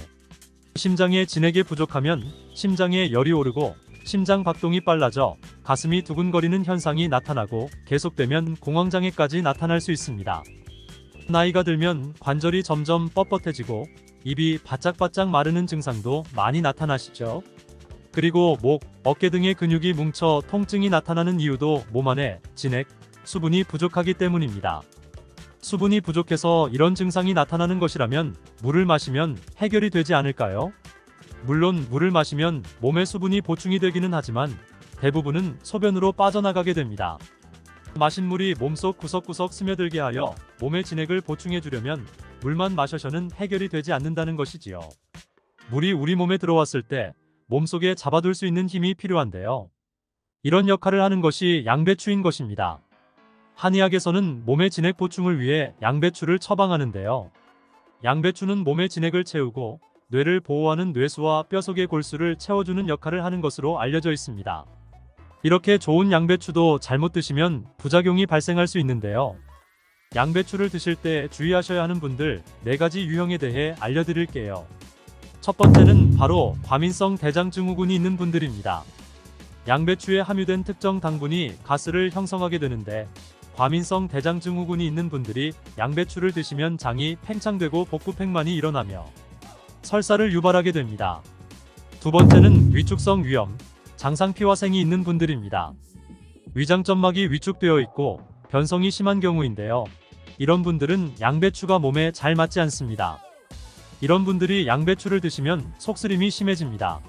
심장의 진액이 부족하면 심장에 열이 오르고 심장 박동이 빨라져 가슴이 두근거리는 현상이 나타나고, 계속되면 공황장애까지 나타날 수 있습니다. 나이가 들면 관절이 점점 뻣뻣해지고 입이 바짝바짝 마르는 증상도 많이 나타나시죠. 그리고 목, 어깨 등의 근육이 뭉쳐 통증이 나타나는 이유도 몸 안에 진액, 수분이 부족하기 때문입니다. 수분이 부족해서 이런 증상이 나타나는 것이라면 물을 마시면 해결이 되지 않을까요? 물론 물을 마시면 몸에 수분이 보충이 되기는 하지만 대부분은 소변으로 빠져나가게 됩니다. 마신 물이 몸속 구석구석 스며들게 하여 몸의 진액을 보충해 주려면 물만 마셔서는 해결이 되지 않는다는 것이지요. 물이 우리 몸에 들어왔을 때 몸속에 잡아둘 수 있는 힘이 필요한데요. 이런 역할을 하는 것이 양배추인 것입니다. 한의학에서는 몸의 진액 보충을 위해 양배추를 처방하는데요. 양배추는 몸의 진액을 채우고 뇌를 보호하는 뇌수와 뼈 속의 골수를 채워주는 역할을 하는 것으로 알려져 있습니다. 이렇게 좋은 양배추도 잘못 드시면 부작용이 발생할 수 있는데요. 양배추를 드실 때 주의하셔야 하는 분들 4가지 유형에 대해 알려드릴게요. 첫 번째는 바로 과민성 대장증후군이 있는 분들입니다. 양배추에 함유된 특정 당분이 가스를 형성하게 되는데, 과민성 대장증후군이 있는 분들이 양배추를 드시면 장이 팽창되고 복부팽만이 일어나며 설사를 유발하게 됩니다. 두 번째는 위축성 위염, 장상피화생이 있는 분들입니다. 위장점막이 위축되어 있고 변성이 심한 경우인데요. 이런 분들은 양배추가 몸에 잘 맞지 않습니다. 이런 분들이 양배추를 드시면 속쓰림이 심해집니다.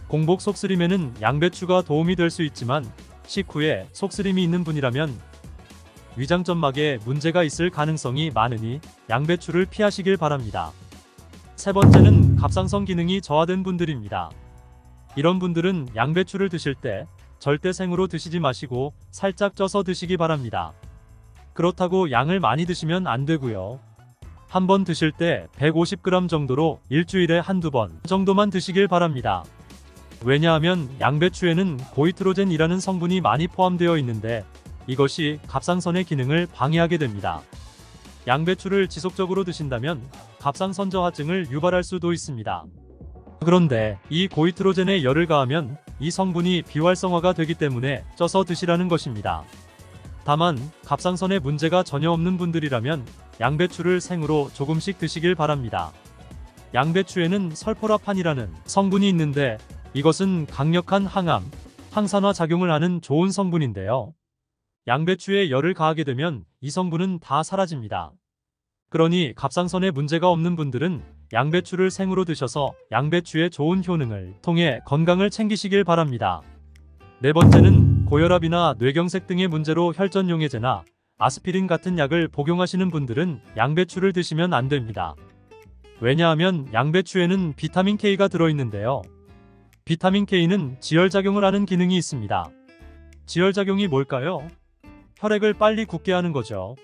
공복 속쓰림에는 양배추가 도움이 될 수 있지만 식후에 속쓰림이 있는 분이라면 위장점막에 문제가 있을 가능성이 많으니 양배추를 피하시길 바랍니다. 세 번째는 갑상선 기능이 저하된 분들입니다. 이런 분들은 양배추를 드실 때 절대 생으로 드시지 마시고 살짝 쪄서 드시기 바랍니다. 그렇다고 양을 많이 드시면 안 되고요. 한 번 드실 때 150g 정도로 일주일에 한두 번 정도만 드시길 바랍니다. 왜냐하면 양배추에는 고이트로젠이라는 성분이 많이 포함되어 있는데 이것이 갑상선의 기능을 방해하게 됩니다. 양배추를 지속적으로 드신다면 갑상선 저하증을 유발할 수도 있습니다. 그런데 이 고이트로젠에 열을 가하면 이 성분이 비활성화가 되기 때문에 쪄서 드시라는 것입니다. 다만 갑상선에 문제가 전혀 없는 분들이라면 양배추를 생으로 조금씩 드시길 바랍니다. 양배추에는 설포라판이라는 성분이 있는데 이것은 강력한 항암, 항산화 작용을 하는 좋은 성분인데요. 양배추에 열을 가하게 되면 이 성분은 다 사라집니다. 그러니 갑상선에 문제가 없는 분들은 양배추를 생으로 드셔서 양배추의 좋은 효능을 통해 건강을 챙기시길 바랍니다. 네 번째는 고혈압이나 뇌경색 등의 문제로 혈전용해제나 아스피린 같은 약을 복용하시는 분들은 양배추를 드시면 안 됩니다. 왜냐하면 양배추에는 비타민 K가 들어있는데요. 비타민 K는 지혈작용을 하는 기능이 있습니다. 지혈작용이 뭘까요? 혈액을 빨리 굳게 하는 거죠.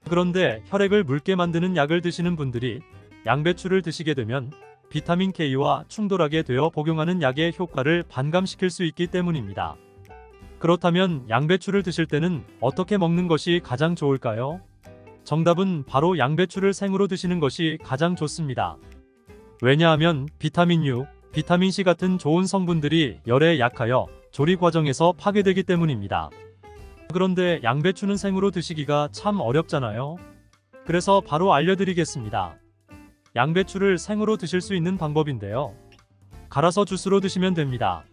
그런데 혈액을 묽게 만드는 약을 드시는 분들이 양배추를 드시게 되면 비타민 K와 충돌하게 되어 복용하는 약의 효과를 반감시킬 수 있기 때문입니다. 그렇다면 양배추를 드실 때는 어떻게 먹는 것이 가장 좋을까요? 정답은 바로 양배추를 생으로 드시는 것이 가장 좋습니다. 왜냐하면 비타민 U, 비타민 C 같은 좋은 성분들이 열에 약하여 조리 과정에서 파괴되기 때문입니다. 그런데 양배추는 생으로 드시기가 참 어렵잖아요. 그래서 바로 알려드리겠습니다. 양배추를 생으로 드실 수 있는 방법인데요. 갈아서 주스로 드시면 됩니다.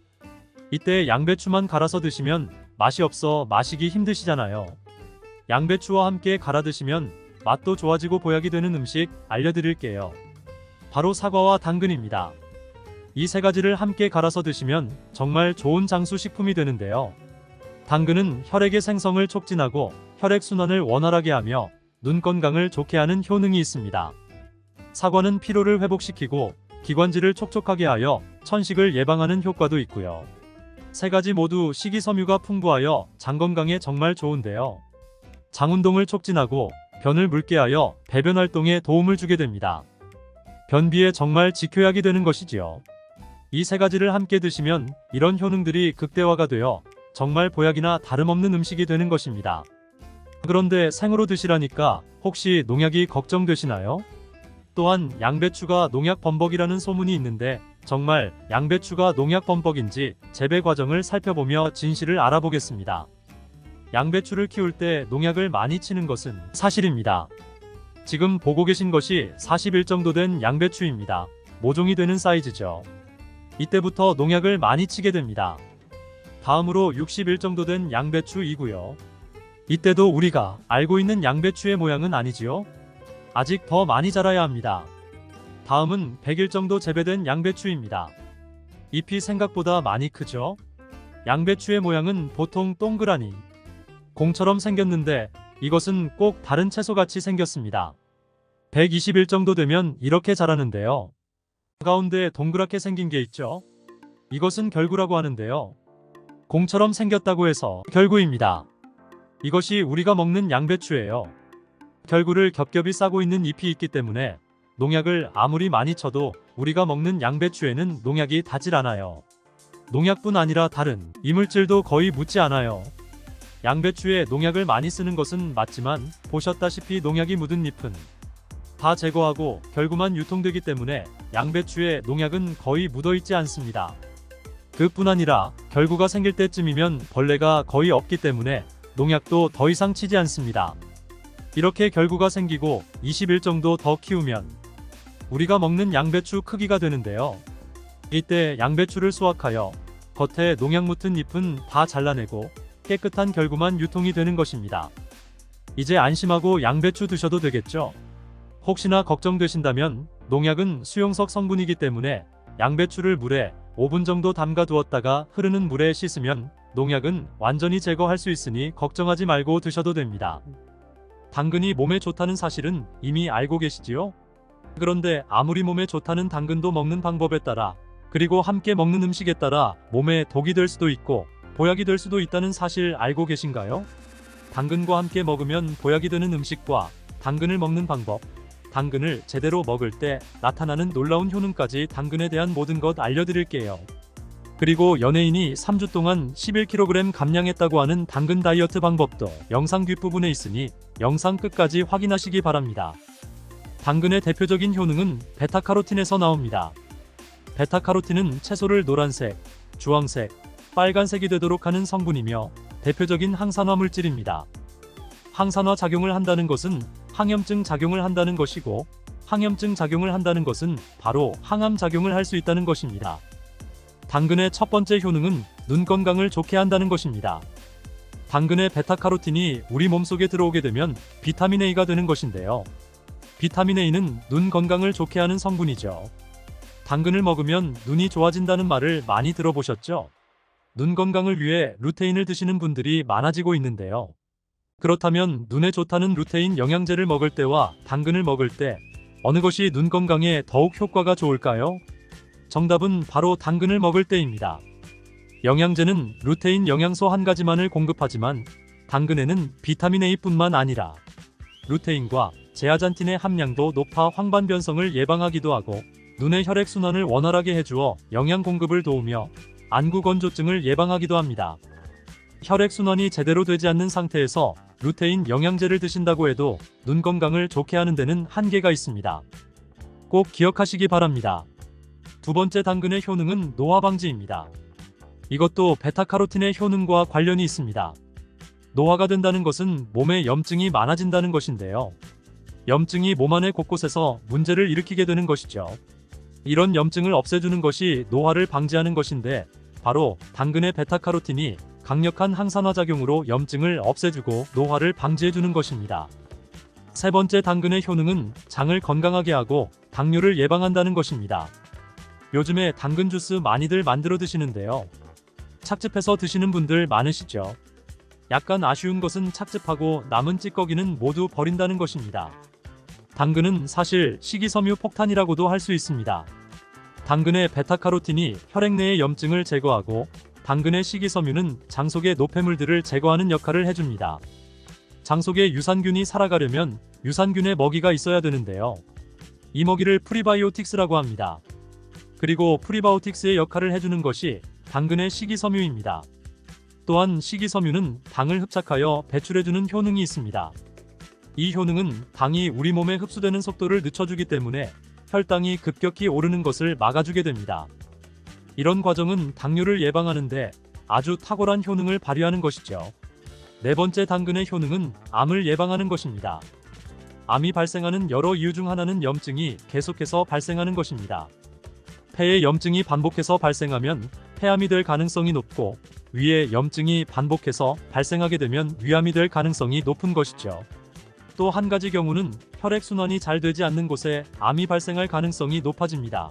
이때 양배추만 갈아서 드시면 맛이 없어 마시기 힘드시잖아요. 양배추와 함께 갈아 드시면 맛도 좋아지고 보약이 되는 음식 알려드릴게요. 바로 사과와 당근입니다. 이 세 가지를 함께 갈아서 드시면 정말 좋은 장수식품이 되는데요. 당근은 혈액의 생성을 촉진하고 혈액순환을 원활하게 하며 눈 건강을 좋게 하는 효능이 있습니다. 사과는 피로를 회복시키고 기관지를 촉촉하게 하여 천식을 예방하는 효과도 있고요. 세 가지 모두 식이섬유가 풍부하여 장 건강에 정말 좋은데요. 장 운동을 촉진하고 변을 묽게 하여 배변 활동에 도움을 주게 됩니다. 변비에 정말 직효약이 되는 것이지요. 이 세 가지를 함께 드시면 이런 효능들이 극대화가 되어 정말 보약이나 다름없는 음식이 되는 것입니다. 그런데 생으로 드시라니까 혹시 농약이 걱정되시나요? 또한 양배추가 농약 범벅이라는 소문이 있는데 정말 양배추가 농약 범벅인지 재배 과정을 살펴보며 진실을 알아보겠습니다. 양배추를 키울 때 농약을 많이 치는 것은 사실입니다. 지금 보고 계신 것이 40일 정도 된 양배추입니다. 모종이 되는 사이즈죠. 이때부터 농약을 많이 치게 됩니다. 다음으로 60일 정도 된 양배추이고요. 이때도 우리가 알고 있는 양배추의 모양은 아니지요. 아직 더 많이 자라야 합니다. 다음은 100일 정도 재배된 양배추입니다. 잎이 생각보다 많이 크죠? 양배추의 모양은 보통 동그라니 공처럼 생겼는데 이것은 꼭 다른 채소같이 생겼습니다. 120일 정도 되면 이렇게 자라는데요. 가운데 동그랗게 생긴 게 있죠? 이것은 결구라고 하는데요. 공처럼 생겼다고 해서 결구입니다. 이것이 우리가 먹는 양배추예요. 결구를 겹겹이 싸고 있는 잎이 있기 때문에 농약을 아무리 많이 쳐도 우리가 먹는 양배추에는 농약이 닿질 않아요. 농약뿐 아니라 다른 이물질도 거의 묻지 않아요. 양배추에 농약을 많이 쓰는 것은 맞지만 보셨다시피 농약이 묻은 잎은 다 제거하고 결구만 유통되기 때문에 양배추에 농약은 거의 묻어있지 않습니다. 그뿐 아니라 결구가 생길 때쯤이면 벌레가 거의 없기 때문에 농약도 더 이상 치지 않습니다. 이렇게 결구가 생기고 20일 정도 더 키우면 우리가 먹는 양배추 크기가 되는데요. 이때 양배추를 수확하여 겉에 농약 묻은 잎은 다 잘라내고 깨끗한 결구만 유통이 되는 것입니다. 이제 안심하고 양배추 드셔도 되겠죠? 혹시나 걱정되신다면 농약은 수용석 성분이기 때문에 양배추를 물에 5분 정도 담가 두었다가 흐르는 물에 씻으면 농약은 완전히 제거할 수 있으니 걱정하지 말고 드셔도 됩니다. 당근이 몸에 좋다는 사실은 이미 알고 계시지요? 그런데 아무리 몸에 좋다는 당근도 먹는 방법에 따라 그리고 함께 먹는 음식에 따라 몸에 독이 될 수도 있고 보약이 될 수도 있다는 사실 알고 계신가요? 당근과 함께 먹으면 보약이 되는 음식과 당근을 먹는 방법, 당근을 제대로 먹을 때 나타나는 놀라운 효능까지 당근에 대한 모든 것 알려드릴게요. 그리고 연예인이 3주 동안 11kg 감량했다고 하는 당근 다이어트 방법도 영상 뒷부분에 있으니 영상 끝까지 확인하시기 바랍니다. 당근의 대표적인 효능은 베타카로틴에서 나옵니다. 베타카로틴은 채소를 노란색, 주황색, 빨간색이 되도록 하는 성분이며 대표적인 항산화 물질입니다. 항산화 작용을 한다는 것은 항염증 작용을 한다는 것이고 항염증 작용을 한다는 것은 바로 항암 작용을 할 수 있다는 것입니다. 당근의 첫 번째 효능은 눈 건강을 좋게 한다는 것입니다. 당근의 베타카로틴이 우리 몸속에 들어오게 되면 비타민 A가 되는 것인데요. 비타민 A는 눈 건강을 좋게 하는 성분이죠. 당근을 먹으면 눈이 좋아진다는 말을 많이 들어보셨죠? 눈 건강을 위해 루테인을 드시는 분들이 많아지고 있는데요. 그렇다면 눈에 좋다는 루테인 영양제를 먹을 때와 당근을 먹을 때 어느 것이 눈 건강에 더욱 효과가 좋을까요? 정답은 바로 당근을 먹을 때입니다. 영양제는 루테인 영양소 한 가지만을 공급하지만 당근에는 비타민 A뿐만 아니라 루테인과 제아잔틴의 함량도 높아 황반 변성을 예방하기도 하고 눈의 혈액순환을 원활하게 해주어 영양 공급을 도우며 안구 건조증을 예방하기도 합니다. 혈액순환이 제대로 되지 않는 상태에서 루테인 영양제를 드신다고 해도 눈 건강을 좋게 하는 데는 한계가 있습니다. 꼭 기억하시기 바랍니다. 두 번째 당근의 효능은 노화 방지입니다. 이것도 베타카로틴의 효능과 관련이 있습니다. 노화가 된다는 것은 몸에 염증이 많아진다는 것인데요. 염증이 몸 안의 곳곳에서 문제를 일으키게 되는 것이죠. 이런 염증을 없애주는 것이 노화를 방지하는 것인데 바로 당근의 베타카로틴이 강력한 항산화 작용으로 염증을 없애주고 노화를 방지해주는 것입니다. 세 번째 당근의 효능은 장을 건강하게 하고 당뇨를 예방한다는 것입니다. 요즘에 당근 주스 많이들 만들어 드시는데요. 착즙해서 드시는 분들 많으시죠? 약간 아쉬운 것은 착즙하고 남은 찌꺼기는 모두 버린다는 것입니다. 당근은 사실 식이섬유 폭탄이라고도 할 수 있습니다. 당근의 베타카로틴이 혈액 내의 염증을 제거하고 당근의 식이섬유는 장 속의 노폐물들을 제거하는 역할을 해줍니다. 장 속에 유산균이 살아가려면 유산균의 먹이가 있어야 되는데요. 이 먹이를 프리바이오틱스라고 합니다. 그리고 프리바이오틱스의 역할을 해주는 것이 당근의 식이섬유입니다. 또한 식이섬유는 당을 흡착하여 배출해주는 효능이 있습니다. 이 효능은 당이 우리 몸에 흡수되는 속도를 늦춰주기 때문에 혈당이 급격히 오르는 것을 막아주게 됩니다. 이런 과정은 당뇨를 예방하는데 아주 탁월한 효능을 발휘하는 것이죠. 네 번째 당근의 효능은 암을 예방하는 것입니다. 암이 발생하는 여러 이유 중 하나는 염증이 계속해서 발생하는 것입니다. 폐에 염증이 반복해서 발생하면 폐암이 될 가능성이 높고 위에 염증이 반복해서 발생하게 되면 위암이 될 가능성이 높은 것이죠. 또 한 가지 경우는 혈액순환이 잘 되지 않는 곳에 암이 발생할 가능성이 높아집니다.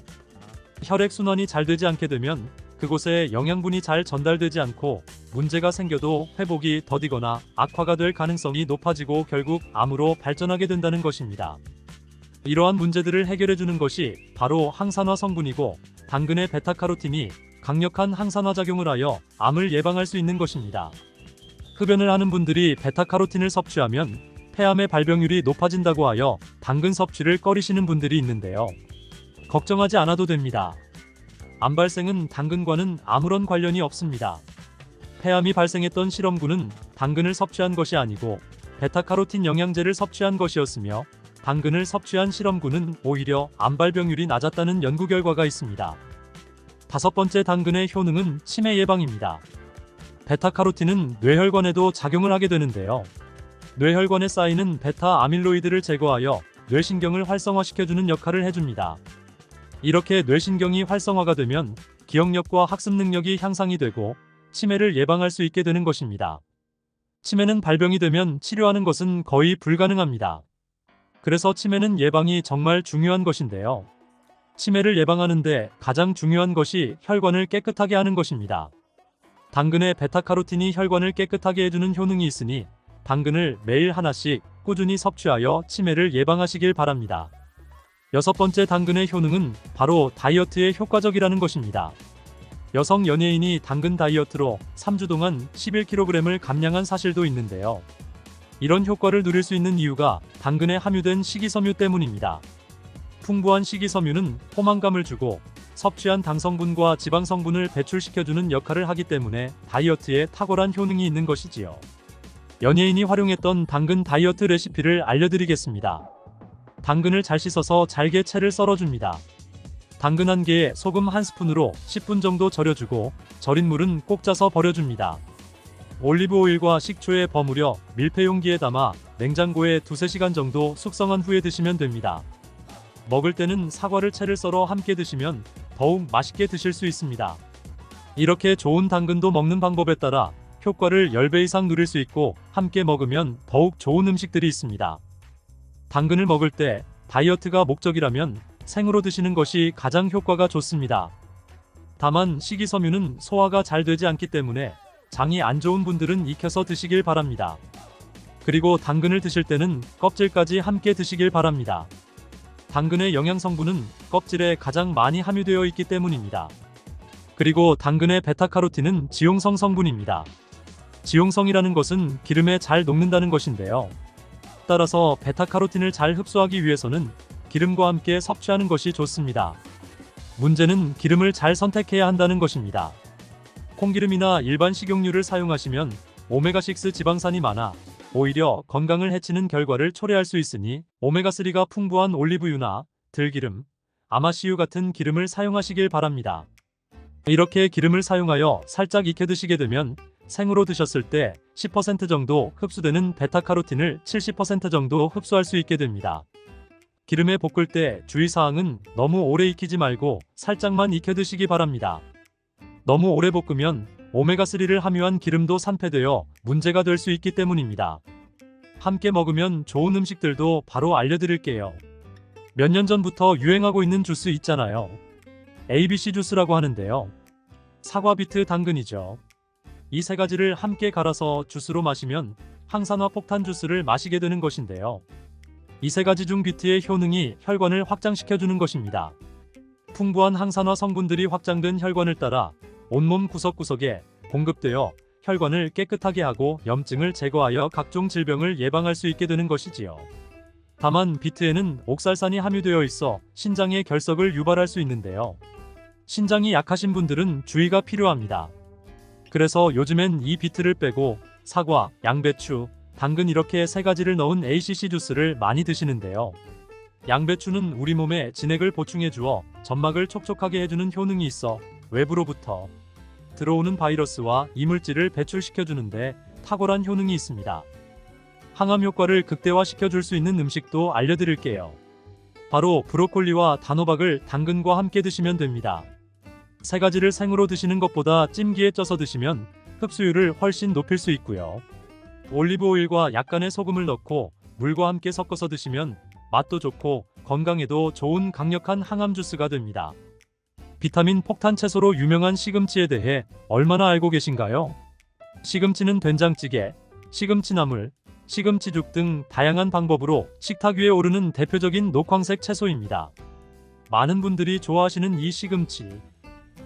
혈액순환이 잘 되지 않게 되면 그곳에 영양분이 잘 전달되지 않고 문제가 생겨도 회복이 더디거나 악화가 될 가능성이 높아지고 결국 암으로 발전하게 된다는 것입니다. 이러한 문제들을 해결해주는 것이 바로 항산화 성분이고 당근의 베타카로틴이 강력한 항산화 작용을 하여 암을 예방할 수 있는 것입니다. 흡연을 하는 분들이 베타카로틴을 섭취하면 폐암의 발병률이 높아진다고 하여 당근 섭취를 꺼리시는 분들이 있는데요. 걱정하지 않아도 됩니다. 암 발생은 당근과는 아무런 관련이 없습니다. 폐암이 발생했던 실험군은 당근을 섭취한 것이 아니고 베타카로틴 영양제를 섭취한 것이었으며 당근을 섭취한 실험군은 오히려 암 발병률이 낮았다는 연구 결과가 있습니다. 다섯 번째 당근의 효능은 치매 예방입니다. 베타카로틴은 뇌혈관에도 작용을 하게 되는데요. 뇌혈관에 쌓이는 베타 아밀로이드를 제거하여 뇌신경을 활성화시켜주는 역할을 해줍니다. 이렇게 뇌신경이 활성화가 되면 기억력과 학습 능력이 향상이 되고 치매를 예방할 수 있게 되는 것입니다. 치매는 발병이 되면 치료하는 것은 거의 불가능합니다. 그래서 치매는 예방이 정말 중요한 것인데요. 치매를 예방하는데 가장 중요한 것이 혈관을 깨끗하게 하는 것입니다. 당근의 베타카로틴이 혈관을 깨끗하게 해주는 효능이 있으니 당근을 매일 하나씩 꾸준히 섭취하여 치매를 예방하시길 바랍니다. 여섯 번째 당근의 효능은 바로 다이어트에 효과적이라는 것입니다. 여성 연예인이 당근 다이어트로 3주 동안 11kg을 감량한 사실도 있는데요. 이런 효과를 누릴 수 있는 이유가 당근에 함유된 식이섬유 때문입니다. 풍부한 식이섬유는 포만감을 주고 섭취한 당 성분과 지방 성분을 배출시켜주는 역할을 하기 때문에 다이어트에 탁월한 효능이 있는 것이지요. 연예인이 활용했던 당근 다이어트 레시피를 알려드리겠습니다. 당근을 잘 씻어서 잘게 채를 썰어줍니다. 당근 1개에 소금 1스푼으로 10분 정도 절여주고 절인 물은 꼭 짜서 버려줍니다. 올리브 오일과 식초에 버무려 밀폐 용기에 담아 냉장고에 2-3시간 정도 숙성한 후에 드시면 됩니다. 먹을 때는 사과를 채를 썰어 함께 드시면 더욱 맛있게 드실 수 있습니다. 이렇게 좋은 당근도 먹는 방법에 따라 효과를 10배 이상 누릴 수 있고 함께 먹으면 더욱 좋은 음식들이 있습니다. 당근을 먹을 때 다이어트가 목적이라면 생으로 드시는 것이 가장 효과가 좋습니다. 다만 식이섬유는 소화가 잘 되지 않기 때문에 장이 안 좋은 분들은 익혀서 드시길 바랍니다. 그리고 당근을 드실 때는 껍질까지 함께 드시길 바랍니다. 당근의 영양 성분은 껍질에 가장 많이 함유되어 있기 때문입니다. 그리고 당근의 베타카로틴은 지용성 성분입니다. 지용성이라는 것은 기름에 잘 녹는다는 것인데요. 따라서 베타카로틴을 잘 흡수하기 위해서는 기름과 함께 섭취하는 것이 좋습니다. 문제는 기름을 잘 선택해야 한다는 것입니다. 콩기름이나 일반 식용유를 사용하시면 오메가6 지방산이 많아 오히려 건강을 해치는 결과를 초래할 수 있으니 오메가3가 풍부한 올리브유나 들기름, 아마씨유 같은 기름을 사용하시길 바랍니다. 이렇게 기름을 사용하여 살짝 익혀 드시게 되면 생으로 드셨을 때 10% 정도 흡수되는 베타카로틴을 70% 정도 흡수할 수 있게 됩니다. 기름에 볶을 때 주의사항은 너무 오래 익히지 말고 살짝만 익혀 드시기 바랍니다. 너무 오래 볶으면 오메가3를 함유한 기름도 산패되어 문제가 될 수 있기 때문입니다. 함께 먹으면 좋은 음식들도 바로 알려드릴게요. 몇 년 전부터 유행하고 있는 주스 있잖아요. ABC 주스라고 하는데요. 사과, 비트, 당근이죠. 이 세 가지를 함께 갈아서 주스로 마시면 항산화 폭탄 주스를 마시게 되는 것인데요. 이 세 가지 중 비트의 효능이 혈관을 확장시켜주는 것입니다. 풍부한 항산화 성분들이 확장된 혈관을 따라 온몸 구석구석에 공급되어 혈관을 깨끗하게 하고 염증을 제거하여 각종 질병을 예방할 수 있게 되는 것이지요. 다만 비트에는 옥살산이 함유되어 있어 신장의 결석을 유발할 수 있는데요. 신장이 약하신 분들은 주의가 필요합니다. 그래서 요즘엔 이 비트를 빼고 사과, 양배추, 당근 이렇게 세 가지를 넣은 ACC 주스를 많이 드시는데요. 양배추는 우리 몸에 진액을 보충해 주어 점막을 촉촉하게 해주는 효능이 있어 외부로부터 들어오는 바이러스와 이물질을 배출시켜 주는데 탁월한 효능이 있습니다. 항암 효과를 극대화시켜 줄 수 있는 음식도 알려드릴게요. 바로 브로콜리와 단호박을 당근과 함께 드시면 됩니다. 세 가지를 생으로 드시는 것보다 찜기에 쪄서 드시면 흡수율을 훨씬 높일 수 있고요. 올리브 오일과 약간의 소금을 넣고 물과 함께 섞어서 드시면 맛도 좋고 건강에도 좋은 강력한 항암 주스가 됩니다. 비타민 폭탄 채소로 유명한 시금치에 대해 얼마나 알고 계신가요? 시금치는 된장찌개, 시금치나물, 시금치죽 등 다양한 방법으로 식탁 위에 오르는 대표적인 녹황색 채소입니다. 많은 분들이 좋아하시는 이 시금치,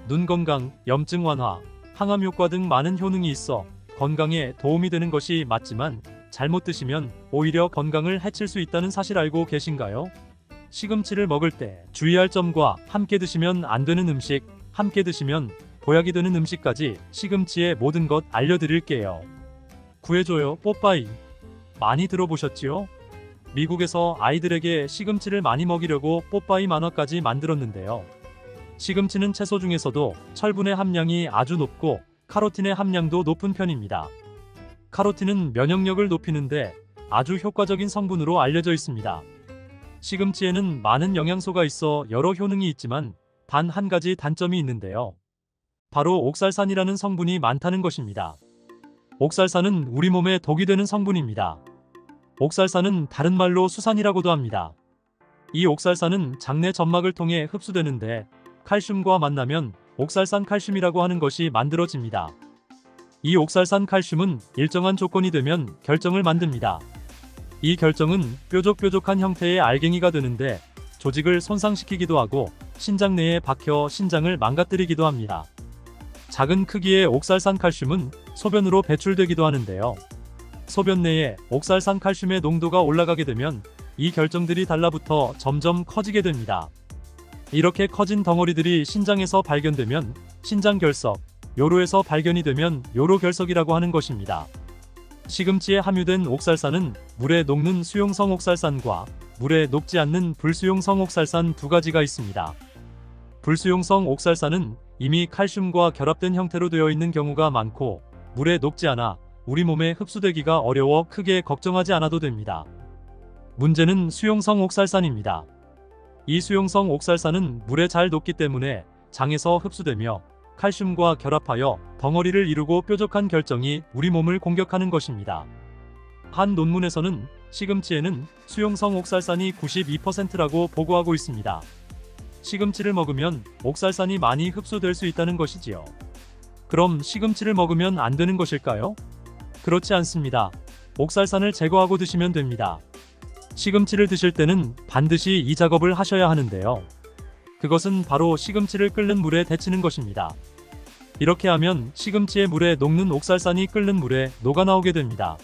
눈 건강, 염증 완화, 항암 효과 등 많은 효능이 있어 건강에 도움이 되는 것이 맞지만 잘못 드시면 오히려 건강을 해칠 수 있다는 사실 알고 계신가요? 시금치를 먹을 때 주의할 점과 함께 드시면 안 되는 음식, 함께 드시면 보약이 되는 음식까지 시금치의 모든 것 알려드릴게요. 구해줘요 뽀빠이. 많이 들어보셨지요? 미국에서 아이들에게 시금치를 많이 먹이려고 뽀빠이 만화까지 만들었는데요. 시금치는 채소 중에서도 철분의 함량이 아주 높고 카로틴의 함량도 높은 편입니다. 카로틴은 면역력을 높이는데 아주 효과적인 성분으로 알려져 있습니다. 시금치에는 많은 영양소가 있어 여러 효능이 있지만 단 한 가지 단점이 있는데요. 바로 옥살산이라는 성분이 많다는 것입니다. 옥살산은 우리 몸에 독이 되는 성분입니다. 옥살산은 다른 말로 수산이라고도 합니다. 이 옥살산은 장내 점막을 통해 흡수되는데 칼슘과 만나면 옥살산 칼슘이라고 하는 것이 만들어집니다. 이 옥살산 칼슘은 일정한 조건이 되면 결정을 만듭니다. 이 결정은 뾰족뾰족한 형태의 알갱이가 되는데 조직을 손상시키기도 하고 신장 내에 박혀 신장을 망가뜨리기도 합니다. 작은 크기의 옥살산 칼슘은 소변으로 배출되기도 하는데요. 소변 내에 옥살산 칼슘의 농도가 올라가게 되면 이 결정들이 달라붙어 점점 커지게 됩니다. 이렇게 커진 덩어리들이 신장에서 발견되면 신장결석, 요로에서 발견이 되면 요로결석이라고 하는 것입니다. 시금치에 함유된 옥살산은 물에 녹는 수용성 옥살산과 물에 녹지 않는 불수용성 옥살산 두 가지가 있습니다. 불수용성 옥살산은 이미 칼슘과 결합된 형태로 되어 있는 경우가 많고 물에 녹지 않아 우리 몸에 흡수되기가 어려워 크게 걱정하지 않아도 됩니다. 문제는 수용성 옥살산입니다. 이 수용성 옥살산은 물에 잘 녹기 때문에 장에서 흡수되며 칼슘과 결합하여 덩어리를 이루고 뾰족한 결정이 우리 몸을 공격하는 것입니다. 한 논문에서는 시금치에는 수용성 옥살산이 92%라고 보고하고 있습니다. 시금치를 먹으면 옥살산이 많이 흡수될 수 있다는 것이지요. 그럼 시금치를 먹으면 안 되는 것일까요? 그렇지 않습니다. 옥살산을 제거하고 드시면 됩니다. 시금치를 드실 때는 반드시 이 작업을 하셔야 하는데요. 그것은 바로 시금치를 끓는 물에 데치는 것입니다. 이렇게 하면 시금치의 물에 녹는 옥살산이 끓는 물에 녹아나오게 됩니다.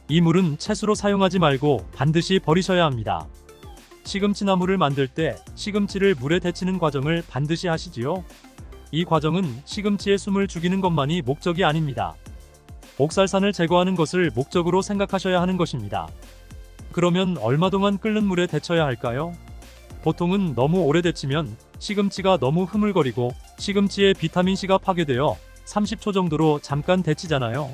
이 물은 채수로 사용하지 말고 반드시 버리셔야 합니다. 시금치 나물을 만들 때 시금치를 물에 데치는 과정을 반드시 하시지요. 이 과정은 시금치의 숨을 죽이는 것만이 목적이 아닙니다. 옥살산을 제거하는 것을 목적으로 생각하셔야 하는 것입니다. 그러면 얼마 동안 끓는 물에 데쳐야 할까요? 보통은 너무 오래 데치면 시금치가 너무 흐물거리고 시금치의 비타민C가 파괴되어 30초 정도로 잠깐 데치잖아요.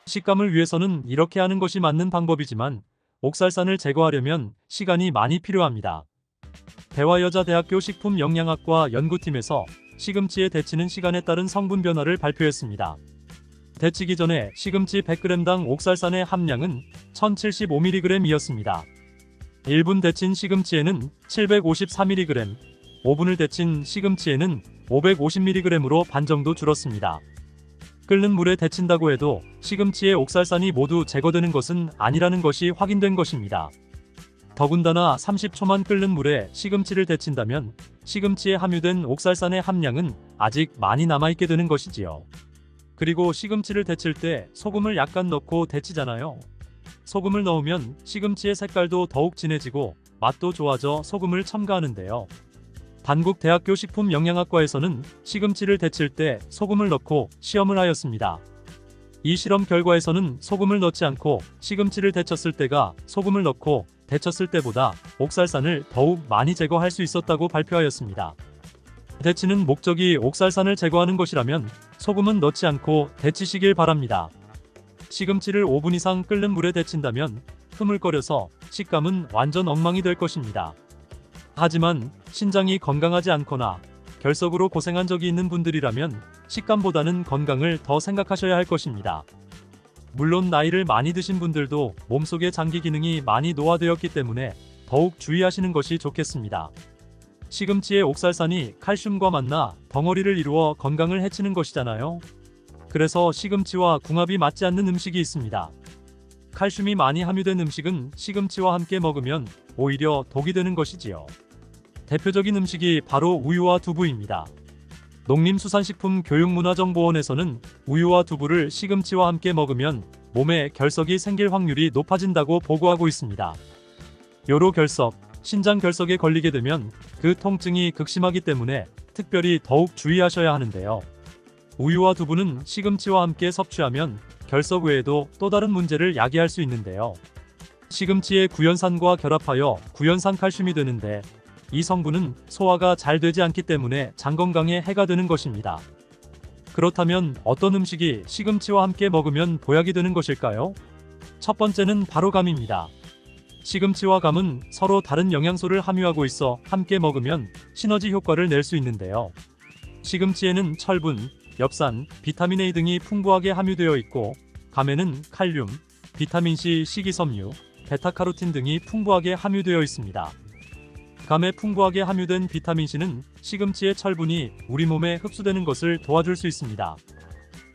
식감을 위해서는 이렇게 하는 것이 맞는 방법이지만 옥살산을 제거하려면 시간이 많이 필요합니다. 대화여자대학교 식품영양학과 연구팀에서 시금치에 데치는 시간에 따른 성분 변화를 발표했습니다. 데치기 전에 시금치 100g당 옥살산의 함량은 1075mg이었습니다. 1분 데친 시금치에는 754mg, 5분을 데친 시금치에는 550mg으로 반 정도 줄었습니다. 끓는 물에 데친다고 해도 시금치의 옥살산이 모두 제거되는 것은 아니라는 것이 확인된 것입니다. 더군다나 30초만 끓는 물에 시금치를 데친다면 시금치에 함유된 옥살산의 함량은 아직 많이 남아있게 되는 것이지요. 그리고 시금치를 데칠 때 소금을 약간 넣고 데치잖아요. 소금을 넣으면 시금치의 색깔도 더욱 진해지고 맛도 좋아져 소금을 첨가하는데요. 단국대학교 식품영양학과에서는 시금치를 데칠 때 소금을 넣고 시험을 하였습니다. 이 실험 결과에서는 소금을 넣지 않고 시금치를 데쳤을 때가 소금을 넣고 데쳤을 때보다 옥살산을 더욱 많이 제거할 수 있었다고 발표하였습니다. 데치는 목적이 옥살산을 제거하는 것이라면 소금은 넣지 않고 데치시길 바랍니다. 시금치를 5분 이상 끓는 물에 데친다면 흐물거려서 식감은 완전 엉망이 될 것입니다. 하지만 신장이 건강하지 않거나 결석으로 고생한 적이 있는 분들이라면 식감보다는 건강을 더 생각하셔야 할 것입니다. 물론 나이를 많이 드신 분들도 몸속의 장기 기능이 많이 노화되었기 때문에 더욱 주의하시는 것이 좋겠습니다. 시금치의 옥살산이 칼슘과 만나 덩어리를 이루어 건강을 해치는 것이잖아요. 그래서 시금치와 궁합이 맞지 않는 음식이 있습니다. 칼슘이 많이 함유된 음식은 시금치와 함께 먹으면 오히려 독이 되는 것이지요. 대표적인 음식이 바로 우유와 두부입니다. 농림수산식품교육문화정보원에서는 우유와 두부를 시금치와 함께 먹으면 몸에 결석이 생길 확률이 높아진다고 보고하고 있습니다. 요로 결석, 신장 결석에 걸리게 되면 그 통증이 극심하기 때문에 특별히 더욱 주의하셔야 하는데요. 우유와 두부는 시금치와 함께 섭취하면 결석 외에도 또 다른 문제를 야기할 수 있는데요. 시금치의 구연산과 결합하여 구연산 칼슘이 되는데 이 성분은 소화가 잘 되지 않기 때문에 장 건강에 해가 되는 것입니다. 그렇다면 어떤 음식이 시금치와 함께 먹으면 보약이 되는 것일까요? 첫 번째는 바로 감입니다. 시금치와 감은 서로 다른 영양소를 함유하고 있어 함께 먹으면 시너지 효과를 낼 수 있는데요. 시금치에는 철분, 엽산, 비타민 A 등이 풍부하게 함유되어 있고 감에는 칼륨, 비타민C, 식이섬유, 베타카로틴 등이 풍부하게 함유되어 있습니다. 감에 풍부하게 함유된 비타민C는 시금치의 철분이 우리 몸에 흡수되는 것을 도와줄 수 있습니다.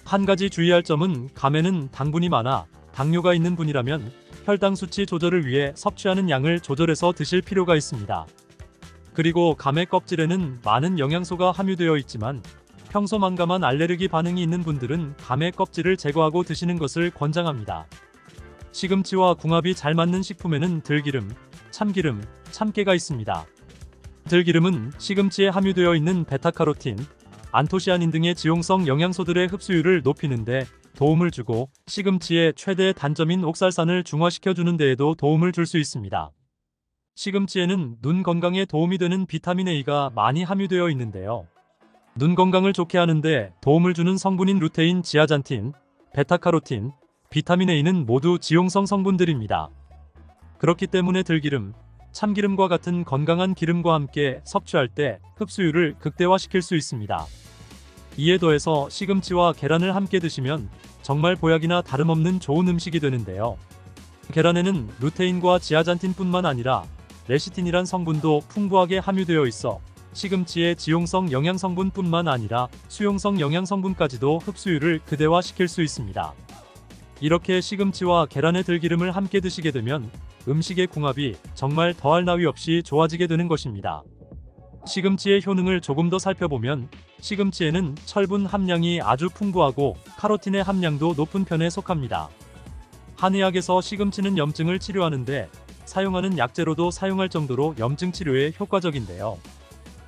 한 가지 주의할 점은 감에는 당분이 많아 당뇨가 있는 분이라면 혈당 수치 조절을 위해 섭취하는 양을 조절해서 드실 필요가 있습니다. 그리고 감의 껍질에는 많은 영양소가 함유되어 있지만 평소 만감한 알레르기 반응이 있는 분들은 감의 껍질을 제거하고 드시는 것을 권장합니다. 시금치와 궁합이 잘 맞는 식품에는 들기름, 참기름, 참깨가 있습니다. 들기름은 시금치에 함유되어 있는 베타카로틴, 안토시아닌 등의 지용성 영양소들의 흡수율을 높이는데 도움을 주고 시금치의 최대 단점인 옥살산을 중화시켜주는 데에도 도움을 줄 수 있습니다. 시금치에는 눈 건강에 도움이 되는 비타민 A가 많이 함유되어 있는데요. 눈 건강을 좋게 하는데 도움을 주는 성분인 루테인, 지아잔틴, 베타카로틴, 비타민 A는 모두 지용성 성분들입니다. 그렇기 때문에 들기름, 참기름과 같은 건강한 기름과 함께 섭취할 때 흡수율을 극대화시킬 수 있습니다. 이에 더해서 시금치와 계란을 함께 드시면 정말 보약이나 다름없는 좋은 음식이 되는데요. 계란에는 루테인과 지아잔틴뿐만 아니라 레시틴이란 성분도 풍부하게 함유되어 있어 시금치의 지용성 영양성분뿐만 아니라 수용성 영양성분까지도 흡수율을 극대화시킬 수 있습니다. 이렇게 시금치와 계란의 들기름을 함께 드시게 되면 음식의 궁합이 정말 더할 나위 없이 좋아지게 되는 것입니다. 시금치의 효능을 조금 더 살펴보면 시금치에는 철분 함량이 아주 풍부하고 카로틴의 함량도 높은 편에 속합니다. 한의학에서 시금치는 염증을 치료하는데 사용하는 약재로도 사용할 정도로 염증 치료에 효과적인데요.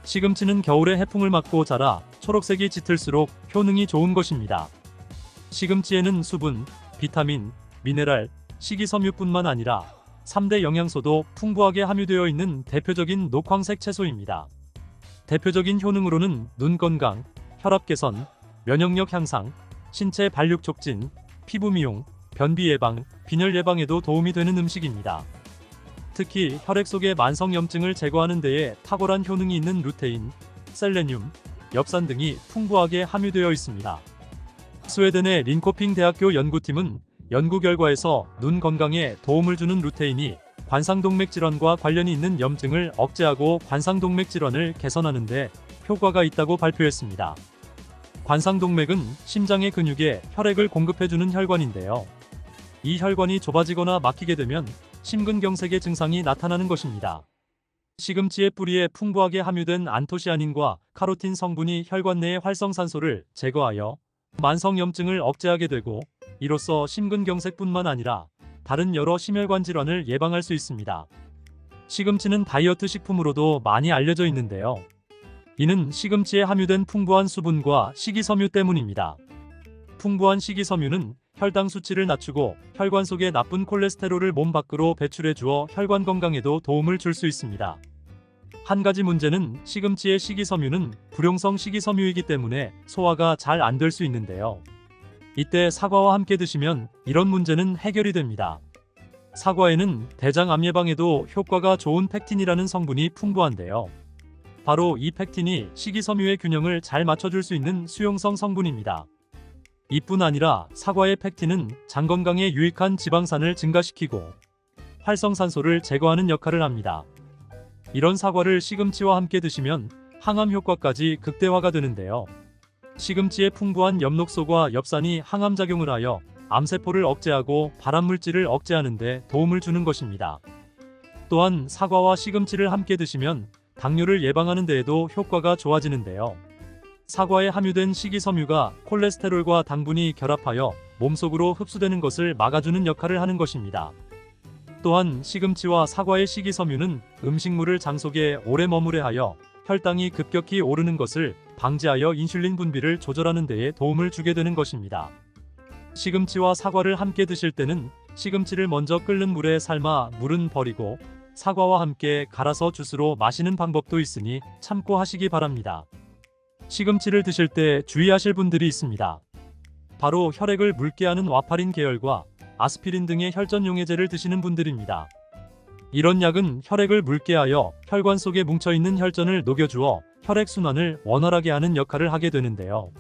시금치는 겨울에 해풍을 맞고 자라 초록색이 짙을수록 효능이 좋은 것입니다. 시금치에는 수분, 비타민, 미네랄, 식이섬유뿐만 아니라 3대 영양소도 풍부하게 함유되어 있는 대표적인 녹황색 채소입니다. 대표적인 효능으로는 눈 건강, 혈압 개선, 면역력 향상, 신체 발육 촉진, 피부 미용, 변비 예방, 빈혈 예방에도 도움이 되는 음식입니다. 특히 혈액 속의 만성염증을 제거하는 데에 탁월한 효능이 있는 루테인, 셀레늄, 엽산 등이 풍부하게 함유되어 있습니다. 스웨덴의 린코핑 대학교 연구팀은 연구 결과에서 눈 건강에 도움을 주는 루테인이 관상동맥 질환과 관련이 있는 염증을 억제하고 관상동맥 질환을 개선하는 데 효과가 있다고 발표했습니다. 관상동맥은 심장의 근육에 혈액을 공급해주는 혈관인데요. 이 혈관이 좁아지거나 막히게 되면 심근경색의 증상이 나타나는 것입니다. 시금치의 뿌리에 풍부하게 함유된 안토시아닌과 카로틴 성분이 혈관 내의 활성산소를 제거하여 만성염증을 억제하게 되고 이로써 심근경색뿐만 아니라 다른 여러 심혈관 질환을 예방할 수 있습니다. 시금치는 다이어트 식품으로도 많이 알려져 있는데요. 이는 시금치에 함유된 풍부한 수분과 식이섬유 때문입니다. 풍부한 식이섬유는 혈당 수치를 낮추고 혈관 속의 나쁜 콜레스테롤을 몸 밖으로 배출해 주어 혈관 건강에도 도움을 줄 수 있습니다. 한 가지 문제는 시금치의 식이섬유는 불용성 식이섬유이기 때문에 소화가 잘 안 될 수 있는데요. 이때 사과와 함께 드시면 이런 문제는 해결이 됩니다. 사과에는 대장암 예방에도 효과가 좋은 펙틴이라는 성분이 풍부한데요. 바로 이 펙틴이 식이섬유의 균형을 잘 맞춰줄 수 있는 수용성 성분입니다. 이뿐 아니라 사과의 펙틴은 장 건강에 유익한 지방산을 증가시키고 활성산소를 제거하는 역할을 합니다. 이런 사과를 시금치와 함께 드시면 항암 효과까지 극대화가 되는데요. 시금치의 풍부한 엽록소과 엽산이 항암 작용을 하여 암세포를 억제하고 발암물질을 억제하는 데 도움을 주는 것입니다. 또한 사과와 시금치를 함께 드시면 당뇨를 예방하는 데에도 효과가 좋아지는데요. 사과에 함유된 식이섬유가 콜레스테롤과 당분이 결합하여 몸속으로 흡수되는 것을 막아주는 역할을 하는 것입니다. 또한 시금치와 사과의 식이섬유는 음식물을 장 속에 오래 머무게 하여 혈당이 급격히 오르는 것을 방지하여 인슐린 분비를 조절하는 데에 도움을 주게 되는 것입니다. 시금치와 사과를 함께 드실 때는 시금치를 먼저 끓는 물에 삶아 물은 버리고 사과와 함께 갈아서 주스로 마시는 방법도 있으니 참고하시기 바랍니다. 시금치를 드실 때 주의하실 분들이 있습니다. 바로 혈액을 묽게 하는 와파린 계열과 아스피린 등의 혈전용해제를 드시는 분들입니다. 이런 약은 혈액을 묽게 하여 혈관 속에 뭉쳐있는 혈전을 녹여주어 혈액순환을 원활하게 하는 역할을 하게 되는데요.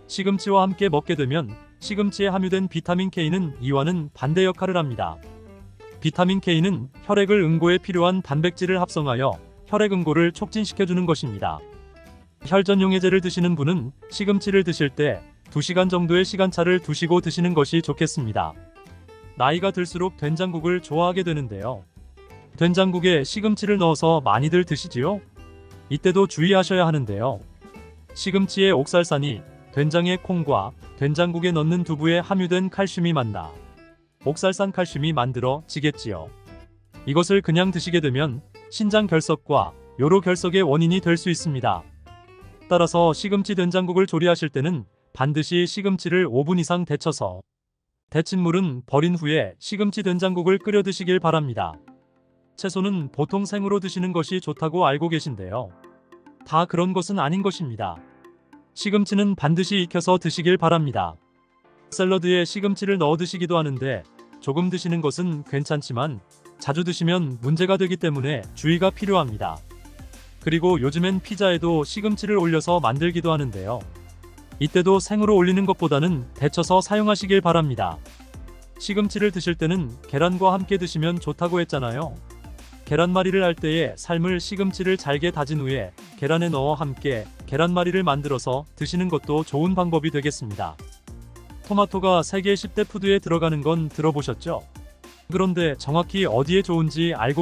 시금치와 함께 먹게 되면 시금치에 함유된 비타민 K는 이와는 반대 역할을 합니다. 비타민 K는 혈액을 응고에 필요한 단백질을 합성하여 혈액 응고를 촉진시켜주는 것입니다. 혈전용해제를 드시는 분은 시금치를 드실 때 2시간 정도의 시간차를 두시고 드시는 것이 좋겠습니다. 나이가 들수록 된장국을 좋아하게 되는데요. 된장국에 시금치를 넣어서 많이들 드시지요? 이때도 주의하셔야 하는데요. 시금치의 옥살산이 된장의 콩과 된장국에 넣는 두부에 함유된 칼슘이 만나 옥살산 칼슘이 만들어지겠지요. 이것을 그냥 드시게 되면 신장 결석과 요로 결석의 원인이 될 수 있습니다. 따라서 시금치 된장국을 조리하실 때는 반드시 시금치를 5분 이상 데쳐서 데친 물은 버린 후에 시금치 된장국을 끓여 드시길 바랍니다. 채소는 보통 생으로 드시는 것이 좋다고 알고 계신데요. 다 그런 것은 아닌 것입니다. 시금치는 반드시 익혀서 드시길 바랍니다. 샐러드에 시금치를 넣어 드시기도 하는데 조금 드시는 것은 괜찮지만 자주 드시면 문제가 되기 때문에 주의가 필요합니다. 그리고 요즘엔 피자에도 시금치를 올려서 만들기도 하는데요. 이때도 생으로 올리는 것보다는 데쳐서 사용하시길 바랍니다. 시금치를 드실 때는 계란과 함께 드시면 좋다고 했잖아요. 계란말이를 할 때에 삶을 시금치를 잘게 다진 후에 계란에 넣어 함께 계란말이를 만들어서 드시는 것도 좋은 방법이 되겠습니다. 토마토가 세계 10대 푸드에 들어가는 건 들어보셨죠? 그런데 정확히 어디에 좋은지 알고